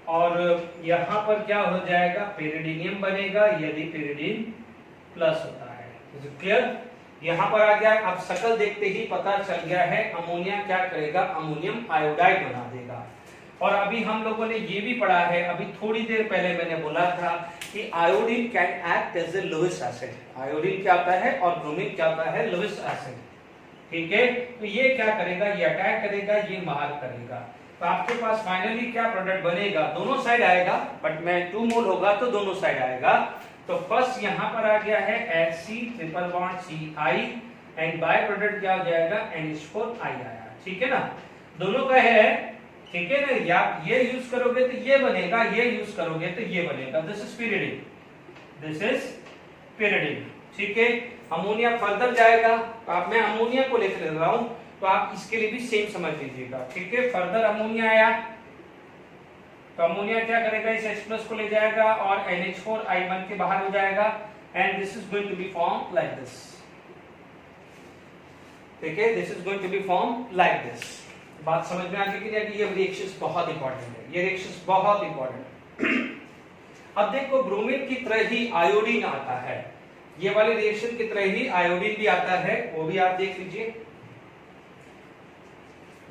और यहाँ पर क्या हो जाएगा पेरिडीनियम बनेगा यदि पेरिडीन प्लस होता है। Is it clear? यहाँ पर आ गया, अब शक्ल देखते ही पता चल गया है अमोनिया क्या करेगा, अमोनियम आयोडाइड बना देगा। और अभी हम लोगों ने ये भी पढ़ा है, अभी थोड़ी देर पहले मैंने बोला था कि iodine can act as a Lewis acid. Iodine क्या होता है और ब्रोमीन क्या होता है, लुईस एसिड। ठीक है, तो ये क्या करेगा, ये अटैक करेगा, ये मार करेगा। तो आपके पास फाइनली क्या प्रोडक्ट बनेगा, दोनों साइड आएगा, बट में 2 मोल होगा तो दोनों साइड आएगा। तो फर्स्ट यहाँ पर आ गया है HC triple bond CI and by product क्या हो जाएगा NH4I आया। ठीक है ना, दोनों का है, ठीक है ना, या ये यूज करोगे तो ये बनेगा, ये यूज करोगे तो ये बनेगा। This is pyridine, this is pyridine। ठीक है, अमोनिया फर्दर जाएगा, तो आप मैं अमोनिया को लिख ले रहा हूं तो आप इसके लिए भी सेम समझ लीजिएगा। ठीक है, फर्दर अमोनिया आया तो अमोनिया क्या करेगा, इस H प्लस को ले जाएगा और NH4I बन के बाहर हो जाएगा and this is going to be form like this. ठीक है, this is going to be form like this. बात समझ में आ गई कि नहीं? ये रिएक्शंस बहुत इंपॉर्टेंट है, ये रिएक्शंस बहुत इंपॉर्टेंट है। अब देखो ब्रोमीन की तरह ही आयोडीन आता है, ये वाली रिएक्शन की तरह ही आयोडीन भी आता है, वो भी आप देख लीजिए।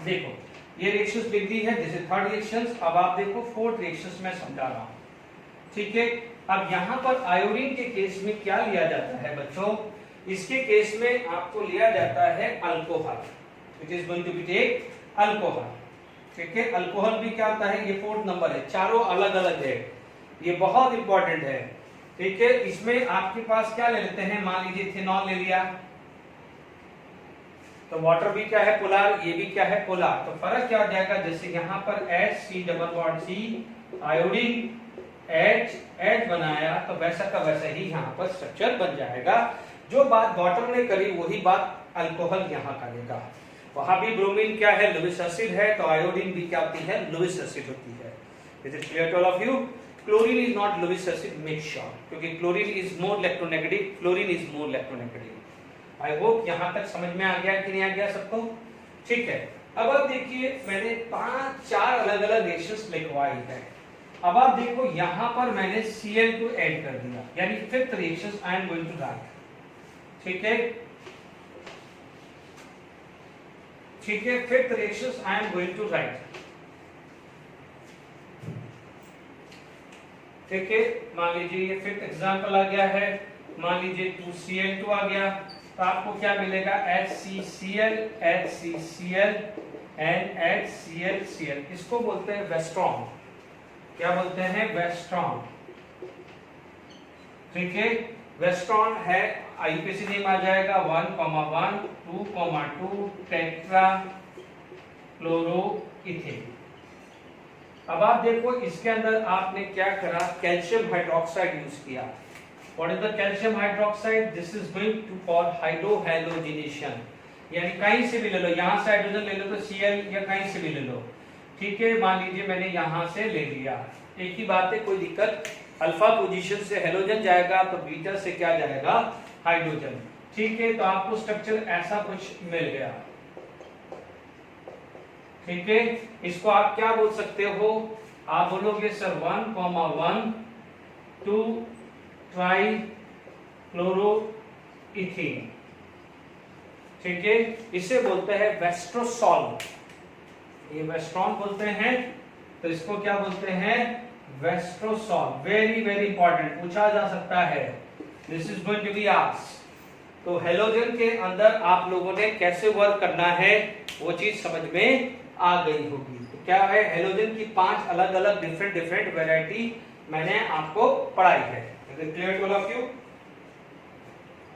देखो ये रिएक्शंस लिख दी है, दिस इज थर्ड रिएक्शंस। अब आप देखो फोर्थ रिएक्शंस में समझा रहा हूं। ठीक है, अब यहां पर आयोडीन के केस में क्या लिया जाता है बच्चों, इसके केस में आपको लिया जाता है alcohol, which is going to be take alcohol. ठीक है, अल्कोहल भी क्या होता है, ये 4th नंबर है, चारों अलग अलग है, ये बहुत इंपॉर्टेंट है। ठीक है, इसमें आपके पास क्या ले लेते हैं, मान लीजिए इथेनॉल ले लिया तो वाटर भी क्या है पोलर, ये भी क्या है पोलर। तो फर्क क्या हो जाएगा, जैसे यहाँ पर HC double bond C iodine H बनाया तो वैसा का वैसा ही यहाँ पर स्ट्रक्चर बन जाएगा। जो बात वाटर ने करी वही बात अल्कोहल यहाँ करेगा। वहां भी ब्रोमीन क्या है, लुईस एसिड है, तो आयोडीन भी क्या होती है, लुईस एसिड होती है। Is it clear to all of you? Chlorine is not Lewis acid, make sure, क्योंकि chlorine is more electronegative, fluorine is more electronegative. I hope यहां तक समझ में आ गया कि नहीं आ गया सबको? ठीक है, अब आप देखिए मैंने 4 अलग अलग रिएक्शंस लिखवाई है। अब आप देखो यहां पर मैंने Cl2 ऐड कर दिया, यानी 5th reaction I am going to write. ठीक है, ठीक है, 5th reaction I am going to write. ठीक है, मान लीजिए ये 5th एग्जांपल आ गया है, मान लीजिए 2Cl2 आ गया, तो आपको क्या मिलेगा, HCCl HCCl एंड HClCl। इसको बोलते हैं वेस्ट्रॉन। क्या बोलते हैं, वेस्ट्रॉन। ठीक है, वेस्ट्रॉन है, आईयूपीएसी नेम आ जाएगा 1,1 2,2 टेट्रा क्लोरोइथेन। अब आप देखो इसके अंदर आपने क्या करा, कैल्शियम हाइड्रोक्साइड यूज किया। What is the calcium hydroxide, this is going to for hydrohalogenation, यानी कहीं से भी ले लो, यहां से हाइड्रोजन ले लो तो Cl या कहीं से भी ले लो। ठीक है, मान लीजिए मैंने यहां से ले लिया, एक ही बात है, कोई दिक्कत। अल्फा पोजीशन से हेलोजन जाएगा तो बीटा से क्या जाएगा, हाइड्रोजन। ठीक है, तो आपको स्ट्रक्चर ऐसा कुछ मिल गया। ठीक है, इसको आप क्या बोल सकते हो, आप बोलोगे सर 1,1 2 ट्राई क्लोरोइथेन। ठीक है, इसे बोलते हैं वेस्ट्रोसॉल, ये वेस्ट्रॉन बोलते हैं, तो इसको क्या बोलते हैं, वेस्ट्रोसॉल। वेरी वेरी इंपॉर्टेंट, पूछा जा सकता है, this is going to be asked. तो हेलोजन के अंदर आप लोगों ने कैसे वर्क करना है वो चीज समझ में आ गई होगी। तो क्या है, हेलोजन की 5 अलग अलग डिफरेंट वैरायटी मैंने आपको पढ़ाई है। Clear to all of you?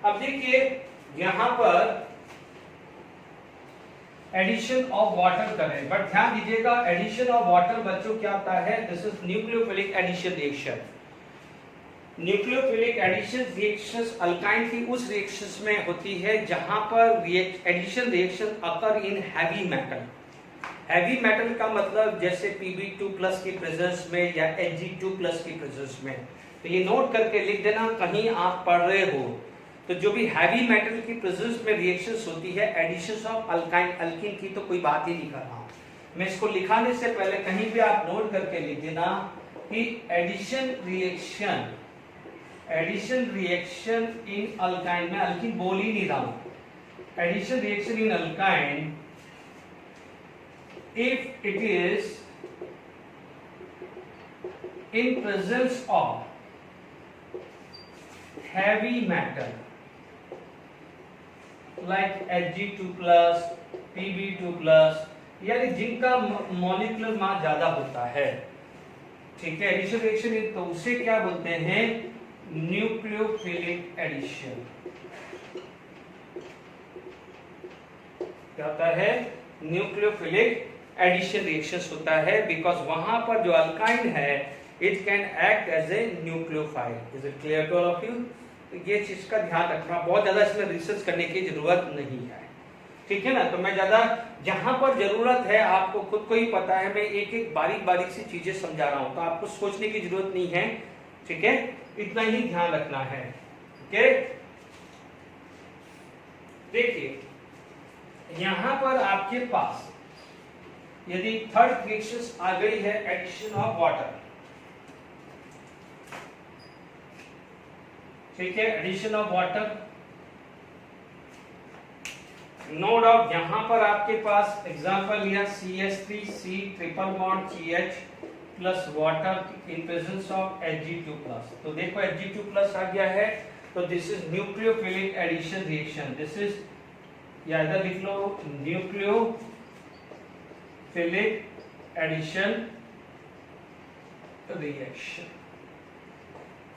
अब देखिए यहां पर एडिशन ऑफ वाटर करें, बट ध्यान दीजिएगा एडिशन ऑफ वाटर बच्चों क्या होता है, this is nucleophilic addition reaction. Nucleophilic addition reactions alkyne की उस रिएक्शंस में होती है जहां पर addition reaction occur in heavy metal. Heavy metal का मतलब जैसे Pb2+ की प्रेजेंस में या Hg2+ की प्रेजेंस में। तो ये नोट करके लिख देना, कहीं आप पढ़ रहे हो तो जो भी हैवी मेटल की प्रेजेंस में रिएक्शंस होती है, एडिशंस ऑफ अल्काइन अल्कीन की तो कोई बात ही नहीं कर रहा हूं मैं। इसको लिखाने से पहले कहीं भी आप नोट करके लिख देना कि एडिशन रिएक्शन इन अल्काइन, में अल्कीन बोल ही नहीं रहा हूं, addition reaction in alkyne if it is in presence of heavy metal like Hg2+, Pb2+, यानी जिनका मॉलिक्यूलर मास ज्यादा होता है, ठीक है, एडिशन रिएक्शन, तो उसे क्या बोलते हैं, न्यूक्लियोफिलिक एडिशन। क्या होता है, न्यूक्लियोफिलिक एडिशन रिएक्शंस होता है, बिकॉज वहां पर जो अल्काइन है it can act as a nucleophile. Is it clear to all of you? ये चीज का ध्यान रखना, बहुत ज्यादा इसमें रिसर्च करने की जरूरत नहीं है, ठीक है ना। तो मैं ज्यादा, जहां पर जरूरत है आपको खुद को ही पता है, मैं एक एक बारीक बारीक सी चीजें समझा रहा हूं, तो आपको सोचने की जरूरत नहीं है, ठीक है, इतना ही ध्यान रखना है, ठीक है। देखिए यहां पर आपके पास यदि थर्ड रिएक्शन आ गई है, एडिशन ऑफ वाटर, ठीक है, addition of water, no doubt यहां पर आपके पास एग्जांपल लिया CH3C triple bond CH plus water in presence of Hg2+। तो देखो Hg2+ आ गया है, तो this is nucleophilic addition reaction, this is, या इधर लिख लो nucleophilic addition reaction,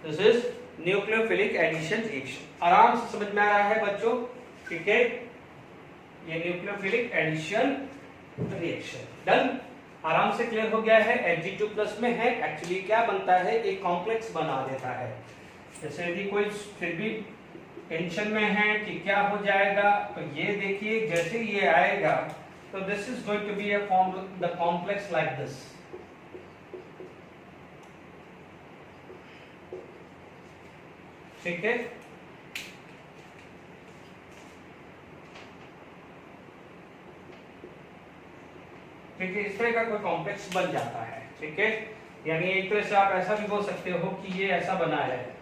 this is nucleophilic addition reaction. आराम से समझ में आ रहा है बच्चों, ठीक है, ये न्यूक्लियोफिलिक एडिशन रिएक्शन डन, आराम से क्लियर हो गया है। Hg2+ में है, एक्चुअली क्या बनता है, एक कॉम्प्लेक्स बना देता है। जैसे यदि कोई फिर भी टेंशन में है कि क्या हो जाएगा, तो ये देखिए जैसे ये आएगा तो this is going to be a form the complex like this, ठीक है। ठीक है, इस तरह का कोई कॉम्प्लेक्स बन जाता है, ठीक है। यानी एक तरह से आप ऐसा भी बोल सकते हो कि ये ऐसा बना है,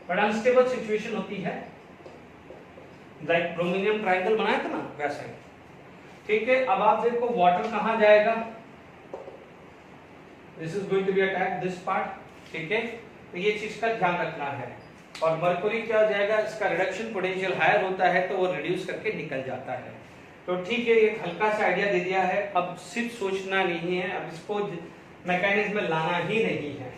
बट अनस्टेबल सिचुएशन होती है, लाइक ब्रोमीनियम ट्रायंगल बनाया था ना वैसा ही, ठीक है। अब आप देखो वाटर कहां जाएगा, this is going to be attack this part, ठीक है, तो ये चीज का ध्यान रखना है। और मरकुरी क्या हो जाएगा, इसका रिडक्शन पोटेंशियल हायर होता है तो वो रिड्यूस करके निकल जाता है। तो ठीक है, एक हल्का सा आइडिया दे दिया है, अब सिर्फ सोचना नहीं है, अब इसको मैकेनिज्म में लाना ही नहीं है,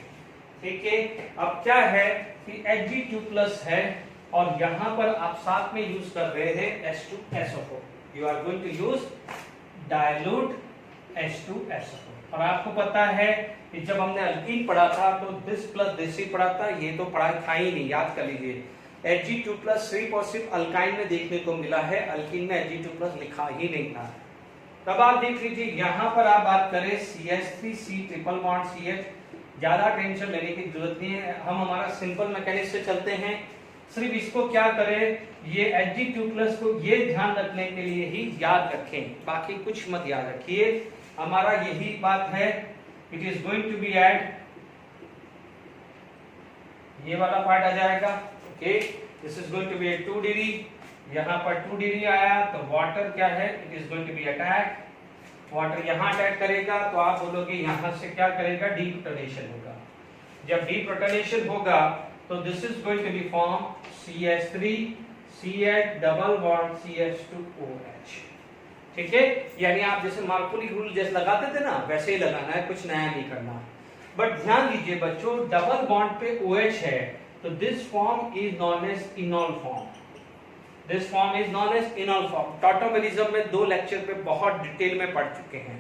ठीक है। अब क्या है कि Hg2+ है और यहां पर आप साथ में यूज कर रहे हैं H2SO4, you are going to use dilute H2SO4। और आपको पता है कि जब हमने अल्कीन पढ़ा था तो दिस प्लस दिस ही पढ़ा था, ये तो पढ़ा था ही नहीं, याद कर लीजिए। Hg2+ सिर्फ और सिर्फ अल्काइन में देखने को मिला है, अल्कीन में Hg2+ लिखा ही नहीं था। तब आप देख लीजिए यहां पर आप बात करें CH3C ट्रिपल बॉन्ड CH, ज्यादा टेंशन लेने की जरूरत नहीं है, हम हमारा सिंपल मैकेनिक्स से चलते हैं। सिर्फ इसको क्या करें, ये Hg2+ को ये ध्यान रखने के लिए ही याद रखें, बाकी कुछ मत याद रखिए, हमारा यही बात है। It is going to be add, ये वाला पार्ट आ जाएगा, okay, this is going to be 2 degree, यहाँ पर 2 डिग्री आया तो वाटर क्या है, it is going to be attack, water यहाँ अटैक करेगा तो आप बोलोगे यहाँ से क्या करेगा, डीप्रोटोनेशन होगा। जब डीप्रोटोनेशन होगा तो this is going to be form CH3 CH double bond CH2OH, ठीक है। यानी आप जैसे मार्कोनी रूल जैसे लगाते थे ना, वैसे ही लगाना है, कुछ नया नहीं करना। बट ध्यान दीजिए बच्चों, डबल बॉन्ड पे OH है तो this form is known as enol form, this form is known as enol form. Tautomerism में 2 लेक्चर पे बहुत डिटेल में पढ़ चुके हैं।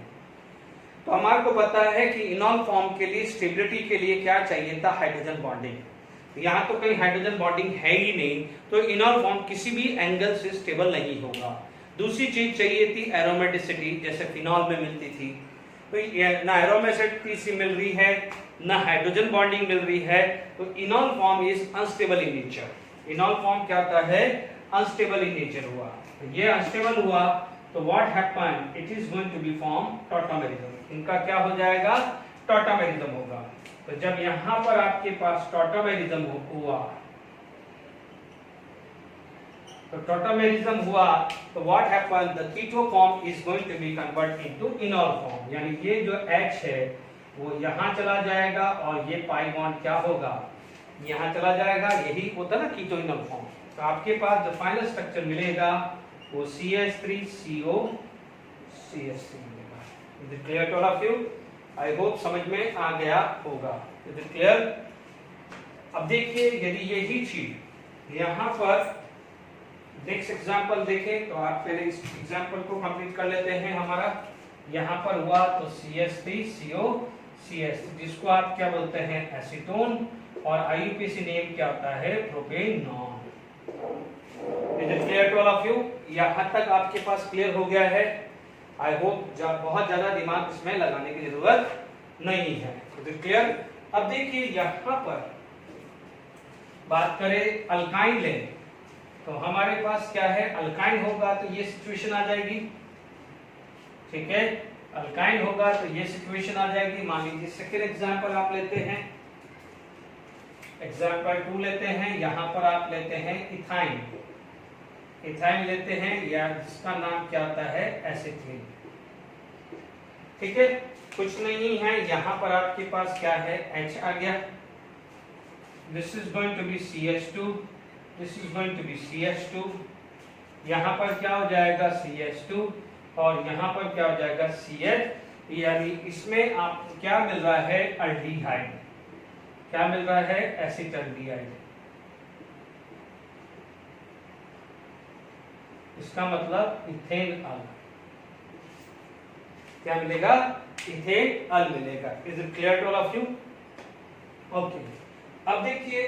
तो हमारे को पता है कि इनॉल फॉर्म के लिए स्टेबिलिटी के लिए क्या चाहिए था, हाइड्रोजन बॉन्डिंग। यहाँ तो कहीं हाइड्रोजन बॉन्डिंग है ही नहीं, तो इनॉल फॉर्म किसी भी एंगल से स्टेबल नहीं होगा। दूसरी चीज चाहिए थी एरोमेटिसिटी, जैसे फिनॉल में मिलती थी। तो ना एरोमेटिक पीसी मिल रही है, ना हाइड्रोजन बॉन्डिंग मिल रही है, तो इनॉल form is unstable in nature. इनॉल form क्या होता है? अनस्टेबल इन नेचर हुआ। तो ये अनस्टेबल हुआ तो what happen, it is going to be form tautomerism. इनका क्या हो जाएगा? टॉटोमेरिज्म होगा। तो जब यहां पर आपके पास टॉटोमेरिज्म हुआ, तो टॉटोमेरिज्म हुआ तो what happen, the keto form is going to be convert into enol form. यानी ये जो H है वो यहां चला जाएगा और ये पाई बॉन्ड क्या होगा? यहां चला जाएगा। यही होता है ना कीटो इनॉल फॉर्म। तो आपके पास जो फाइनल स्ट्रक्चर मिलेगा वो CH3CO CH3 मिलेगा। Is it clear to all of you? I hope समझ में आ गया होगा। Is it clear? अब देखिए, यदि यही चीज यहां पर नेक्स्ट एग्जांपल देखें तो आप पहले इस एग्जांपल को कंप्लीट कर लेते हैं। हमारा यहां पर हुआ तो CH3CO CH3, जिसको आप क्या बोलते हैं? एसीटोन, और IUPAC नेम क्या होता है? Propanone. Is it clear to all of you? यहां तक आपके पास क्लियर हो गया है? आई होप बहुत ज्यादा दिमाग इसमें लगाने की जरूरत नहीं है। Is it clear? अब देखिए यहां पर बात करें अल्काइन लें तो हमारे पास क्या है? अल्काइन होगा तो ये सिचुएशन आ जाएगी, ठीक है? अल्काइन होगा तो ये सिचुएशन आ जाएगी। मान लीजिए सेकेंड एग्जांपल आप लेते हैं, एग्जांपल 2 लेते हैं। यहां पर आप लेते हैं इथाइन, इथाइन लेते हैं, या जिसका नाम क्या होता है? एसिटिलीन, ठीक है? कुछ नहीं है, यहां पर आपके पास क्या है? H आ गया। This is going to be CH2, this is going to be CH2। यहां पर क्या हो जाएगा? CH2, और यहां पर क्या हो जाएगा? CH। यानी इसमें आपको क्या मिल रहा है? अल्डिहाइड। क्या मिल रहा है? एसिटल्डिहाइड। इसका मतलब इथेन अल। क्या मिलेगा? इथेन अल मिलेगा। Is it clear to all of you? Okay, अब देखिए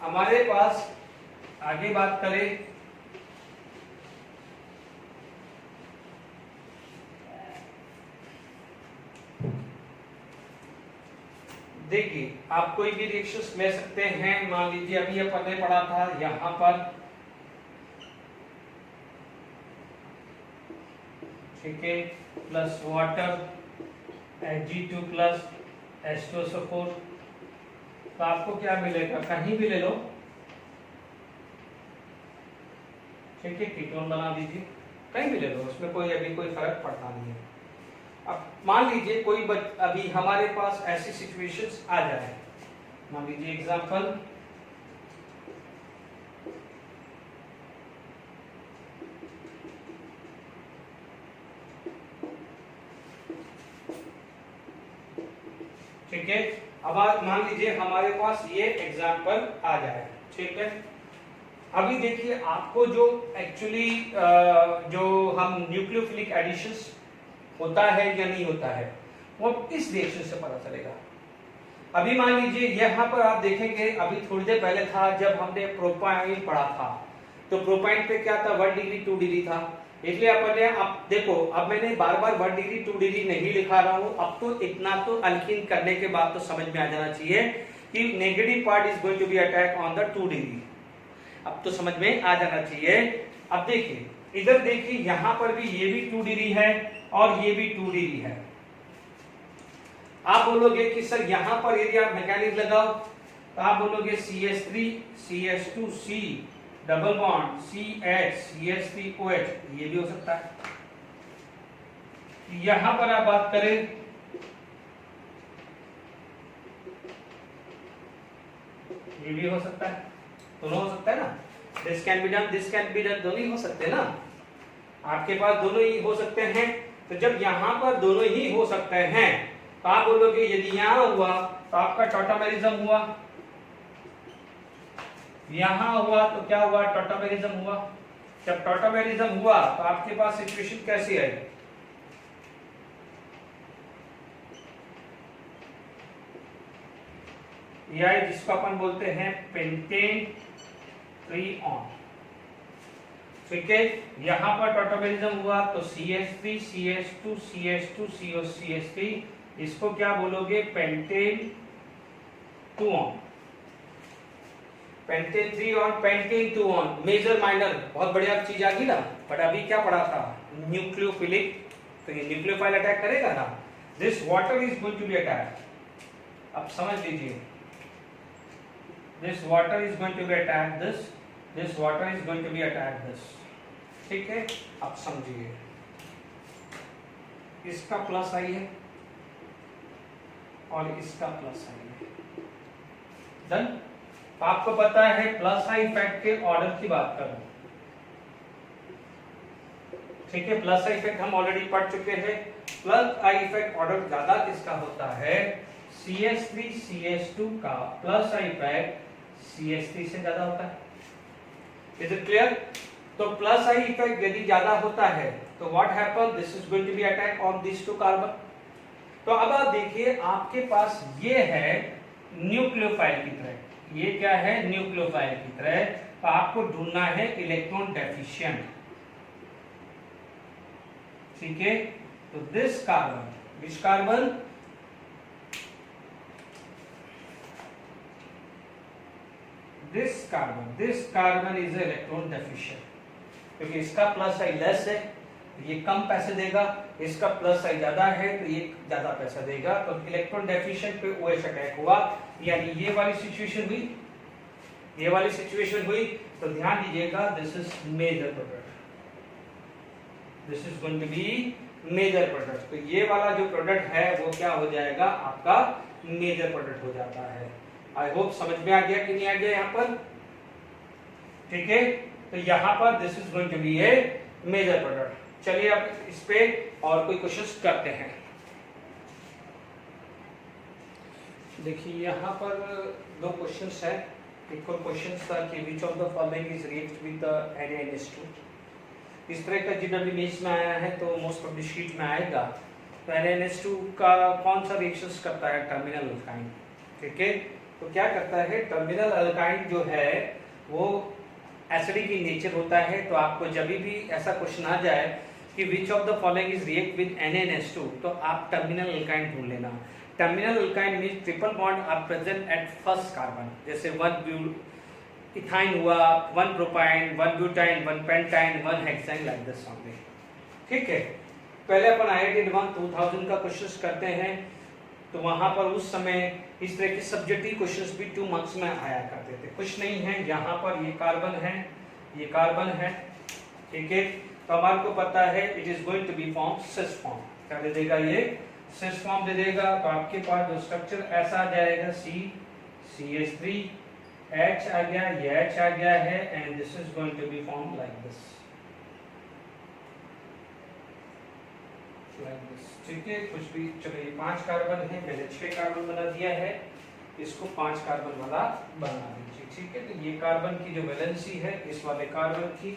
हमारे पास आगे बात करें देखिए, आप कोई भी रिएक्शंस ले सकते हैं। मान लीजिए अभी अपन ने पढ़ा था यहां पर, ठीक है, plus water Hg2 plus H2SO4, तो आपको क्या मिलेगा? कहीं भी ले लो, ठीक है, कीटोन बना दीजिए, कहीं भी ले लो, उसमें कोई अभी कोई फर्क पड़ता नहीं है। अब मान लीजिए कोई अभी हमारे पास ऐसी सिचुएशंस आ जाए, मान लीजिए एग्जांपल ठीक है। अब मान लीजिए हमारे पास ये एग्जांपल आ जाए, ठीक है। अभी देखिए आपको जो एक्चुअली जो हम न्यूक्लियोफिलिक एडिशंस होता है या नहीं होता है वो इस रिएक्शन से पता चलेगा। अभी मान लीजिए यहाँ पर आप देखेंगे, अभी थोड़ी देर पहले था जब हमने प्रोपाइन पढ़ा था, तो प्रोपाइन पे क्या था? 1 डिग्री 2 डिग्री था। इसलिए अपन ने, अब देखो, अब मैंने बार बार 1 डिग्री 2 डिग्री नहीं लिखा रहा हूँ। अब तो इतना तो अल्कीन करने के बाद तो समझ में आ जाना चाहिए कि negative part is going to be attack on the 2 degree. अब तो समझ में आ जाना चाहिए। अब देखिए इधर देखिए, यहां पर भी ये भी 2 डिग्री है और ये भी 2 डिग्री है। आप बोलोगे कि सर यहां पर यदि आप मैकेनिज्म लगाओ तो आप बोलोगे CH3 CH2C double bond CH CH3OH, ये भी हो सकता है। यहां पर आप बात करें ये भी हो सकता है, दोनों हो सकता है ना। This can be done, this can be done, दोनों ही हो सकते हैं ना, आपके पास दोनों ही हो सकते हैं। तो जब यहां पर दोनों ही हो सकते हैं तो आप बोलोगे यदि यहां हुआ तो आपका टॉटोमेरिज्म हुआ, यहां हुआ तो क्या हुआ? टॉटोमेरिज्म हुआ। जब टॉटोमेरिज्म हुआ तो आपके पास सिचुएशन कैसी आई? यह जिसको अपन बोलते हैं पेंटेन 3 ऑन। ठीक है, यहाँ पर टॉटोमेरिज्म हुआ तो CH3 CH2 CH2 CO CH3, इसको क्या बोलोगे, pentane 2 one, pentane 3 one, pentane 2 one, major minor, बहुत बढ़िया चीज आ गई ना। बट अभी क्या पढ़ा था, न्यूक्लियोफिलिक, तो ये न्यूक्लियोफाइल अटैक करेगा ना, this water is going to be attack, अब समझ लीजिए, this water is going to be attack this water is going to be attack this, ठीक है, अब समझिए, इसका प्लस आई है और इसका प्लस आई है, डन। तो आपको पता है प्लस आई इफेक्ट के ऑर्डर की बात करूं, ठीक है, प्लस आई इफेक्ट हम ऑलरेडी पढ़ चुके हैं। प्लस आई इफेक्ट ऑर्डर ज्यादा किसका होता है, CH3 CH2 का प्लस आई इफेक्ट CH3 से ज्यादा होता है। Is it clear? तो प्लस आई इफेक्ट यदि ज्यादा होता है तो what happen, this is going to be attack on this two carbon. तो अब आप देखिए, आपके पास ये है न्यूक्लियोफाइल की तरह, ये क्या है, न्यूक्लियोफाइल की तरह, तो आपको ढूंढना है इलेक्ट्रॉन डेफिशिएंट, ठीक है। तो this carbon, which carbon, this carbon is electron deficient, क्योंकि इसका प्लस आई लेस है तो ये कम पैसे देगा, इसका प्लस आई ज्यादा है तो ये ज्यादा पैसा देगा, तो इलेक्ट्रॉन डेफिशिएंट पे OH अटैक हुआ, यानी ये वाली सिचुएशन हुई, ये वाली सिचुएशन हुई। तो ध्यान दीजिएगा, this is major product, this is going to be major product. तो ये वाला जो प्रोडक्ट है वो क्या हो जाएगा, आपका मेजर प्रोडक्ट हो जाता है। आई होप समझ में आ गया कि नहीं आ गया यहाँ पर, ठीक है। तो यहाँ पर this is going to be a major product. चलिए अब इस पे और कोई क्वेश्चंस करते हैं। देखिए यहाँ पर दो क्वेश्चंस है। एक और क्वेश्चन था कि which of the following is react with the NaNH2। इस तरह का GW मेंस में आया है तो मोस्ट ऑफ द शीट में आएगा। तो NaNH2 का कौन सा रिएक्शंस करता है, टर्मिनल अल्काइन, ठीक है। तो क्या करता है, टर्मिनल अल्काइन जो है वो एसिडिक इन नेचर होता है। तो आपको जब भी ऐसा क्वेश्चन आ जाए कि which of the following is react with NaNH2, तो आप टर्मिनल अल्काइन ढूंढ लेना। Terminal alkyne means triple bond are present at first carbon, जैसे 1 इथाइन हुआ, 1 propyne, 1 butyne, 1 pentyne, 1 hexyne, like this only, ठीक है। पहले अपन IIT एडवांस 2000 का क्वेश्चंस करते हैं, तो वहां पर उस समय इस तरह के सब्जेक्टिव क्वेश्चंस भी 2 मार्क्स में आया करते थे। कुछ नहीं है, यहाँ पर ये कार्बन है, ये कार्बन है, ठीक है। तो हमारे को पता है it is going to be form cis form, क्या दे देगा, ये सिस फॉर्म दे देगा। तो आपके पास जो स्ट्रक्चर ऐसा आ जाएगा, CH3 H आ गया, ये H आ गया है, and this is going to be form like this, ठीक है। कुछ भी, चलो ये 5 कार्बन है, मैंने 6 कार्बन बना दिया है, इसको 5 कार्बन वाला बना दीजिए, ठीक है। तो ये कार्बन की जो वैलेंसी है इस वाले कार्बन की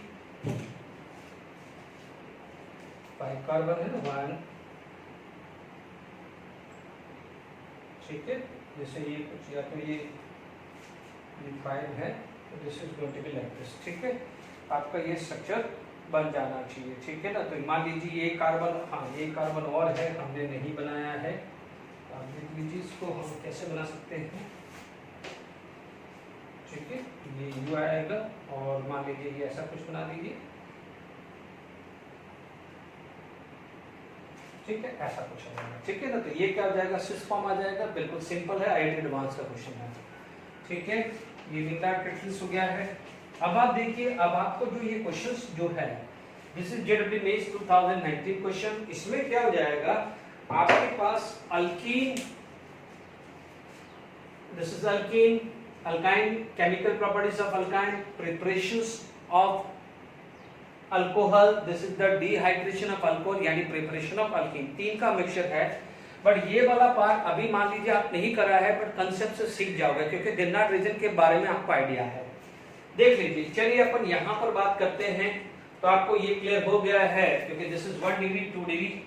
5 कार्बन है ना, 1, ठीक है। जैसे ये कुछ, या तो ये 5 है, तो this is going to be like this, ठीक है। आपका ये स्ट्रक्चर बन जाना चाहिए, ठीक है ना। तो मान लीजिए ये कार्बन, हाँ ये कार्बन और है, हमने नहीं बनाया है, आप देख लीजिए इसको हम कैसे बना सकते हैं, ठीक है। ये U आएगा और मान लीजिए ये ऐसा कुछ बना दीजिए, ठीक है, ऐसा कुछ आ जाएगा, ठीक है ना। तो ये क्या हो जाएगा, सिस फॉर्म आ जाएगा, बिल्कुल सिंपल है, IIT एडवांस का क्वेश्चन है, ठीक है। ये निकला हो गया है। अब आप देखिए, अब आपको जो ये क्वेश्चंस जो है, this is JW mains 2019 question, इसमें क्या हो जाएगा, आपके पास alkene, this is alkene, alkyne, chemical properties of alkyne, preparations of alcohol, this is the dehydration of alcohol, यानी प्रिपरेशन ऑफ अल्कीन, 3 का मिक्सचर है। बट ये वाला पार्ट अभी मान लीजिए आप नहीं करा है, बट कंसेप्ट से सीख जाओगे, क्योंकि डिनर रीजन के बारे में आपको आइडिया है। देख लीजिए, चलिए अपन यहाँ पर बात करते हैं, तो आपको ये क्लियर हो गया है, क्योंकि दिस इज 1 डिग्री 2 डिग्री,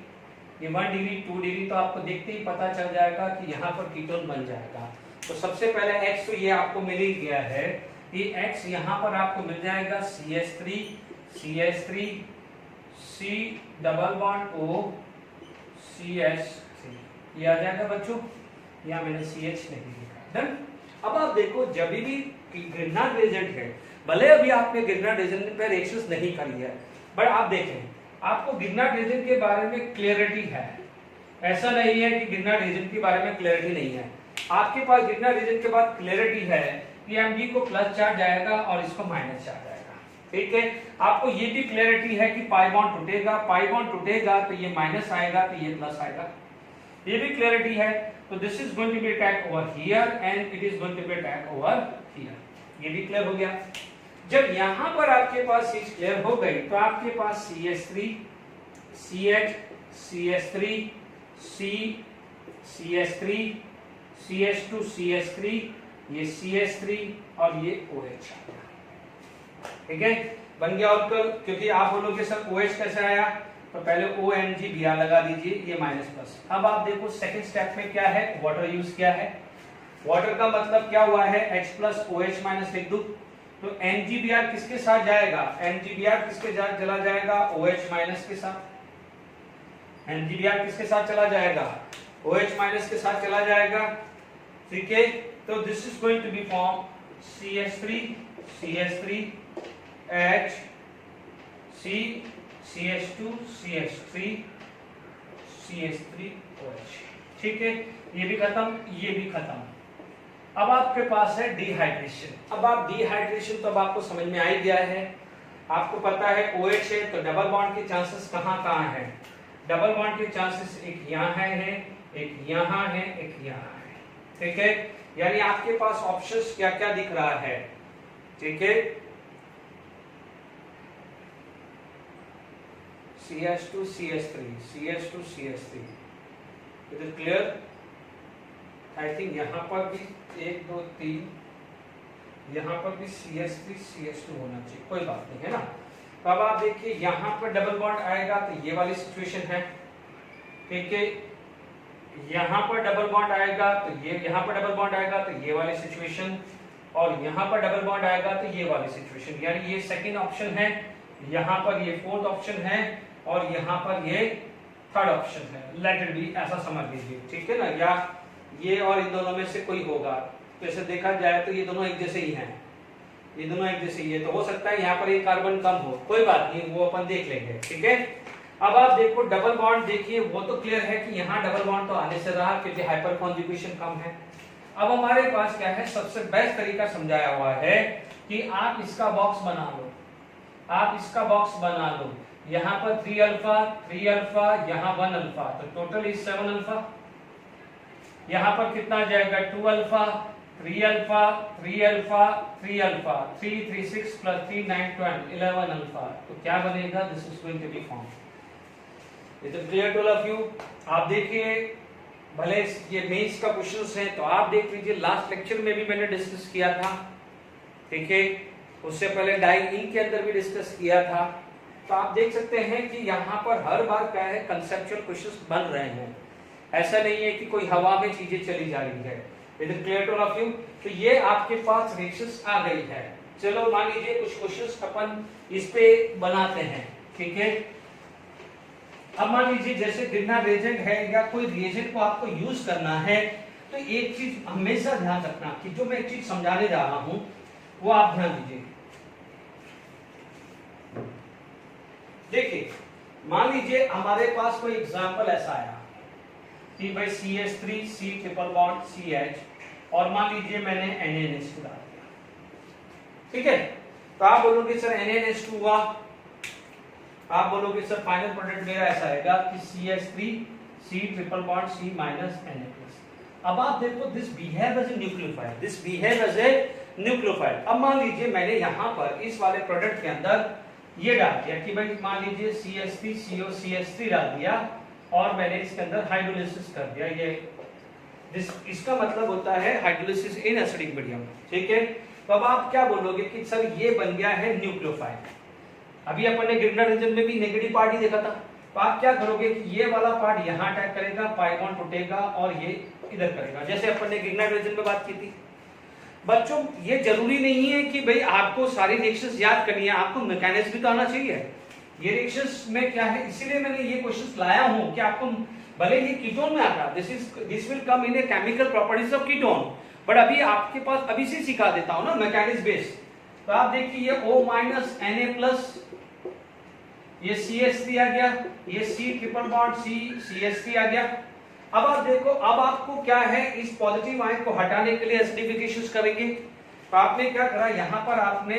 ये 1 डिग्री 2 डिग्री, तो आपको देखते ही पता चल जाएगा कि यहाँ पर कीटोन बन जाएगा। तो सबसे पहले X तो ये आपको मिल ही गया है, ये X यहाँ पर आपको मिल जाएगा CH3 CH3 C double bond O CH3, ये आ जाएगा बच्चों। यहाँ मैंने CH नहीं लिखा। डन। अब आप देखो जब भी ग्रिग्नार्ड रिएजेंट है, भले अभी आपने ग्रिग्नार्ड रिएजेंट पे रिएक्शंस नहीं करी है, बट आप देखें आपको ग्रिग्नार्ड रिएजेंट के बारे में क्लियरिटी है। ऐसा नहीं है कि ग्रिग्नार्ड रिएजेंट के बारे में क्लियरिटी नहीं है। आपके पास ग्रिग्नार्ड रिएजेंट के बाद क्लियरिटी है कि Mg को प्लस चार्ज आएगा और इसको माइनस चार्ज आएगा। ठीक है, आपको ये भी क्लियरिटी है कि पाई बॉन्ड टूटेगा तो ये माइनस आएगा तो ये प्लस आएगा, ये भी क्लियरिटी है। तो this is going to be attack over here and it is going to be attack over here, ये भी क्लियर हो गया। जब यहां पर आपके पास चीज क्लियर हो गई तो आपके पास CH3 CH CH3 C CH3 CH2 CH3, ये CH3 और ये OH। ठीक है, बन गया ऑल्कल। क्योंकि आप बोलोगे सर OH कैसे आया, तो पहले OMgBr लगा दीजिए, ये माइनस प्लस। अब आप देखो सेकंड स्टेप में क्या है, वाटर यूज किया है। वाटर का मतलब क्या हुआ है, H प्लस OH माइनस लिख दूं तो MgBr किसके साथ जाएगा, MgBr किसके साथ चला जाएगा, OH माइनस के साथ। MgBr किसके साथ चला जाएगा, OH माइनस के साथ चला जाएगा। ठीक है, तो this is going to be form CH3 CH3 H C CH2 CH3 CH3 OH। ठीक है, ये भी खत्म, ये भी खत्म। अब आपके पास है डिहाइड्रेशन। अब आप डिहाइड्रेशन तो अब आपको समझ में आ ही गया है। आपको पता है OH है तो डबल बॉन्ड के चांसेस कहाँ कहाँ है, डबल बॉन्ड के चांसेस एक यहाँ है, एक यहाँ है, एक यहाँ है। ठीक है, यानी आपके पास ऑप्शंस क्या क्या दिख रहा है। ठीक है, CH2 CH3 CH2 CH3, it is clear. I think यहाँ पर भी 1 2 3, यहाँ पर भी CH3 CH2 होना चाहिए, कोई बात नहीं है ना। तो अब आप देखिए यहाँ पर डबल बॉन्ड आएगा तो ये वाली सिचुएशन है। ठीक है, यहाँ पर डबल बॉन्ड आएगा तो ये, यहाँ पर डबल बॉन्ड आएगा तो ये वाली सिचुएशन, और यहाँ पर डबल बॉन्ड आएगा तो ये वाली सिचुएशन। यानी ये सेकंड ऑप्शन है, यहाँ पर ये फोर्थ ऑप्शन है, और यहाँ पर ये थर्ड ऑप्शन है। लेट इट बी, ऐसा समझ लीजिए। ठीक है ना, या ये और इन दोनों में से कोई होगा। जैसे देखा जाए तो ये दोनों एक जैसे ही हैं, ये दोनों एक जैसे ही है, तो हो सकता है यहाँ पर एक कार्बन कम हो, कोई बात नहीं, वो अपन देख लेंगे। ठीक है, अब आप देखो डबल बॉन्ड, देखिए वो तो क्लियर है कि यहाँ डबल बॉन्ड तो आने से रहा क्योंकि हाइपर कॉन्जुगेशन कम है। अब हमारे पास क्या है, सबसे बेस्ट तरीका समझाया हुआ है कि आप इसका बॉक्स बना लो, आप इसका बॉक्स बना लो। यहाँ पर 3 अल्फा, यहाँ 1 अल्फा, तो टोटल इज 7 अल्फा। यहाँ पर कितना आ जाएगा, 2 alpha, 3 alpha, 3 alpha, 3 alpha, 3 3 6 plus 3 9 12 11 alpha. तो क्या बनेगा, this is going to be form. It is clear to all of you. आप देखिए, भले ये मेंस का क्वेश्चंस है तो आप देख लीजिए, लास्ट लेक्चर में भी मैंने डिस्कस किया था। ठीक है, उससे पहले डाई इंक के अंदर भी डिस्कस किया था। तो आप देख सकते हैं कि यहाँ पर हर बार क्या है, कंसेप्चुअल क्वेश्चंस बन रहे हैं। ऐसा नहीं है कि कोई हवा में चीजें चली जा रही है। It is clear to all of you. तो ये आपके पास रिएक्शंस आ गई है। चलो मान लीजिए कुछ क्वेश्चंस अपन इस पे बनाते हैं। ठीक है, अब मान लीजिए जैसे ग्रिग्नार्ड रिएजेंट है या कोई रिएजेंट को आपको यूज करना है, तो एक चीज हमेशा ध्यान रखना कि जो मैं एक चीज समझाने जा रहा हूं वो आप ध्यान दीजिए। देखिए, मान लीजिए हमारे पास कोई एग्जांपल ऐसा आया कि भाई CH3 C triple bond CH, और मान लीजिए मैंने NaNH2 डाल दिया। ठीक है, तो आप बोलोगे सर NaNH2 हुआ, आप बोलोगे सर फाइनल प्रोडक्ट मेरा ऐसा आएगा कि CH3 C triple bond C minus Na+। अब आप देखो, this behave as a nucleophile, this behave as a nucleophile. अब मान लीजिए मैंने यहाँ पर इस वाले प्रोडक्ट के अंदर ये डाल दिया कि भाई मान लीजिए CH3 CO CH3 डाल दिया, और मैंने इसके अंदर हाइड्रोलिसिस कर दिया। ये इसका मतलब होता है हाइड्रोलिसिस इन एसिडिक मीडियम। ठीक है, तो अब आप क्या बोलोगे कि सर ये बन गया है न्यूक्लियोफाइल। अभी अपन ने ग्रिग्नार्ड रीजन में भी नेगेटिव पार्ट ही देखा था। तो आप क्या करोगे कि ये वाला पार्ट यहाँ अटैक करेगा, पाई बॉन्ड टूटेगा और ये इधर करेगा, जैसे अपन ने ग्रिग्नार्ड रीजन में बात की थी। बच्चों ये जरूरी नहीं है कि भाई आपको सारी रिएक्शंस याद करनी है, आपको मैकेनिज्म भी तो आना चाहिए। ये रिएक्शंस में क्या है, इसीलिए मैंने ये क्वेश्चंस लाया हूं कि आपको भले ये कीटोन में आता है, this will come in a chemical properties of ketone, but अभी आपके पास अभी से सिखा देता हूं ना मैकेनिज्म बेस। तो आप देखिए ये O माइनस Na+, ये CH3 आ गया, ये C ट्रिपल बॉन्ड CH3 आ गया। अब आप देखो, अब आपको क्या है, इस पॉजिटिव आयन को हटाने के लिए एसिडिफिकेशन करेंगे। तो आपने क्या करा, यहां पर आपने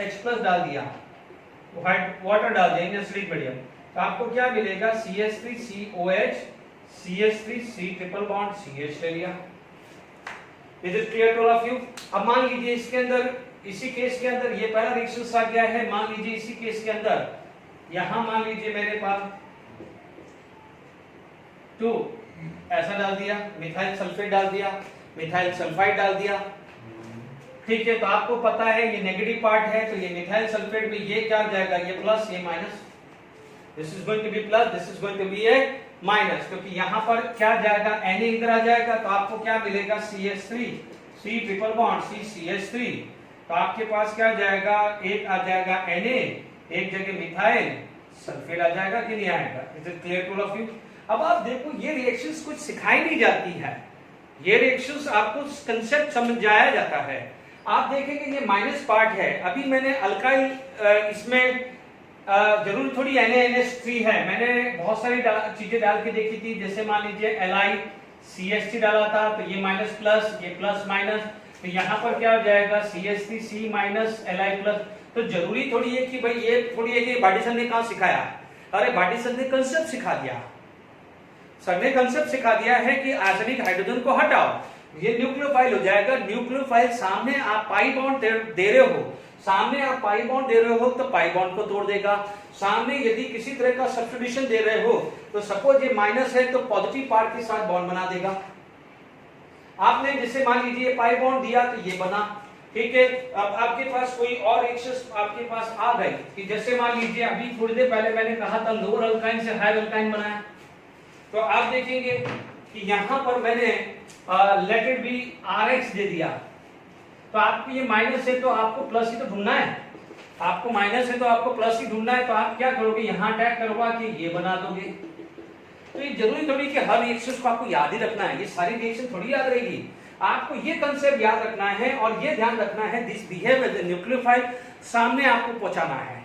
H+ डाल दिया, वाटर डाल दिया इन एसिडिक मीडियम, तो आपको क्या मिलेगा, CH3COH, CH3C triple bond CH ले लिया। Is it clear to all of you? अब मान लीजिए इसके अंदर, इसी केस के अंदर ये पहला रिएक्शन आ गया है, मान लीजिए इसी केस के अंदर यहां मान लीजिए मेरे पास 2 ऐसा डाल दिया, मिथाइल सल्फेट डाल दिया, मिथाइल सल्फाइड डाल दिया, ठीक है। तो आपको पता है ये नेगेटिव पार्ट है, तो ये मिथाइल सल्फेट में ये क्या जाएगा, ये प्लस, ये minus, this is going to be plus, this is going to be a minus, क्योंकि यहां पर क्या जाएगा, Na इधर आ जाएगा, तो आपको क्या मिलेगा, CH3 C triple bond CH3, तो आपके पास क्या जाएगा, एक आ जाएगा Na, एक जगह मिथाइल सल्फेट आ जाएगा कि नहीं आएगा। Is it clear to all of you? अब आप देखो ये रिएक्शंस कुछ सिखाई नहीं जाती है, ये रिएक्शंस आपको कंसेप्ट समझाया जाता है। आप देखेंगे ये माइनस पार्ट है, अभी मैंने अल्काइल इसमें जरूर थोड़ी NaNH3 है, मैंने बहुत सारी चीजें डाल के देखी थी, जैसे मान लीजिए Li CH3 डाला था, तो ये माइनस प्लस, ये प्लस माइनस, तो यहाँ पर क्या हो जाएगा, CH3C माइनस Li+। तो जरूरी थोड़ी है कि भाई ये थोड़ी है कि भाटी सर ने कहाँ सिखाया, अरे भाटी सर ने कंसेप्ट सिखा दिया, सर ने कंसेप्ट सिखा दिया है कि आर्सेनिक हाइड्रोजन को हटाओ, ये न्यूक्लियोफाइल हो जाएगा। न्यूक्लियोफाइल सामने आप पाई बॉन्ड दे रहे हो, सामने आप पाई बॉन्ड दे रहे हो तो पाई बॉन्ड को तोड़ देगा। सामने यदि किसी तरह का सब्स्टिट्यूशन दे रहे हो, तो सपोज ये माइनस है तो पॉजिटिव पार्ट के साथ बॉन्ड बना देगा। आपने जैसे मान लीजिए पाई बॉन्ड दिया तो ये बना, ठीक है। अब आपके पास कोई और रिएक्शंस आपके पास आ गई कि जैसे मान लीजिए अभी थोड़ी देर पहले मैंने कहा था लोअर अल्काइन से हायर अल्काइन बनाया, तो आप देखेंगे कि यहां पर मैंने लेट इट बी RH दे दिया, तो आपको ये माइनस है तो आपको प्लस ही तो ढूंढना है, आपको माइनस है तो आपको प्लस ही ढूंढना है, तो आप क्या करोगे, यहां अटैक करवा के ये बना दोगे। तो ये जरूरी थोड़ी कि हर रिएक्शन को आपको याद ही रखना है, ये सारी रिएक्शन थोड़ी याद रहेगी, आपको ये कंसेप्ट याद रखना है और ये ध्यान रखना है this behave as a nucleophile, सामने आपको पहुंचाना है,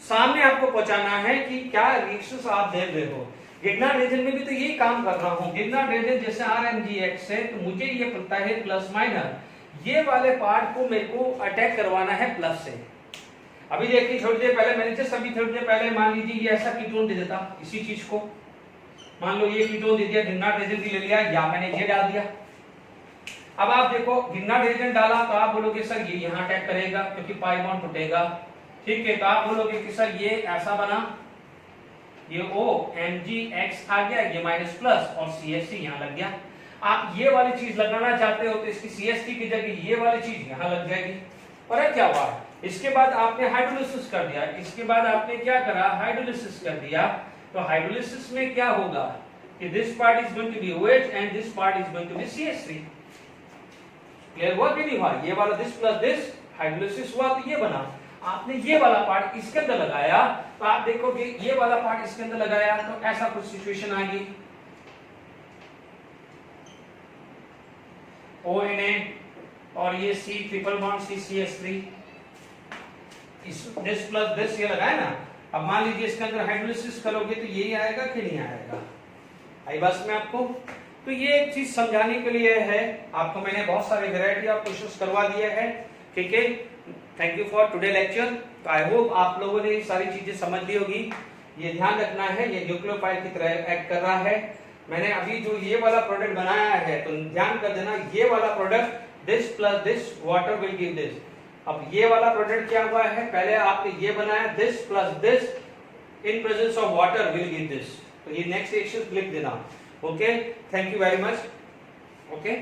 सामने आपको पहुंचाना है कि क्या रिएक्शंस आप दे रहे हो। गिग्नार्ड रीजन में भी तो यही काम कर रहा हूं, गिग्नार्ड रीजन जैसे RMGX है, तो मुझे ये पता है प्लस माइनस, ये वाले पार्ट को मेरे को अटैक करवाना है प्लस से। अभी देखिए थोड़ी देर पहले मैंने जस्ट अभी थोड़ी देर पहले मान लीजिए ये ऐसा कीटोन दे देता, इसी चीज को मान लो ये कीटोन दे दिया, गिग्नार्ड रीजन भी ले लिया, या मैंने ये डाल दिया। अब आप देखो गिग्नार्ड रीजन डाला तो आप बोलोगे सर ये यहां अटैक करेगा क्योंकि पाई बॉन्ड टूटेगा, ठीक है। तो आप बोलोगे कि सर ये ऐसा बना, ये OMgX आ गया, ये माइनस प्लस और CH3 यहां लग गया। आप ये वाली चीज लगाना चाहते हो तो इसकी CH3 की जगह ये वाली चीज यहां लग जाएगी। और क्या हुआ, इसके बाद आपने हाइड्रोलिसिस कर दिया, इसके बाद आपने क्या करा, हाइड्रोलिसिस कर दिया। तो हाइड्रोलिसिस में क्या होगा कि this part is going to be OH and this part is going to be CH3। Clear हुआ कि नहीं हुआ, ये वाला दिस प्लस दिस हाइड्रोलिसिस हुआ तो ये बना। आपने ये वाला पार्ट इसके अंदर लगाया तो आप देखोगे ये वाला पार्ट इसके अंदर लगाया तो ऐसा कुछ सिचुएशन आ गई, ONA और ये C triple bond CH3, this plus this ये लगाया ना। अब मान लीजिए इसके अंदर हाइड्रोलिसिस करोगे तो यही आएगा कि नहीं आएगा, आई बस में आपको। तो ये एक चीज समझाने के लिए है, आपको मैंने बहुत सारे वैरायटी ऑफ क्वेश्चंस करवा दिए हैं, ठीक है। Thank you for today lecture. I hope आप लोगों ने ये सारी चीजें समझ ली होगी। ये ध्यान रखना है ये न्यूक्लियोफाइल की तरह एक्ट कर रहा है। मैंने अभी जो ये वाला प्रोडक्ट बनाया है तो ध्यान कर देना, ये वाला product this plus this water will give this. अब ये वाला प्रोडक्ट क्या हुआ है, पहले आपने ये बनाया this plus this in presence of water will give this, तो ये नेक्स्ट रिएक्शन लिख देना। Okay, thank you very much. Okay.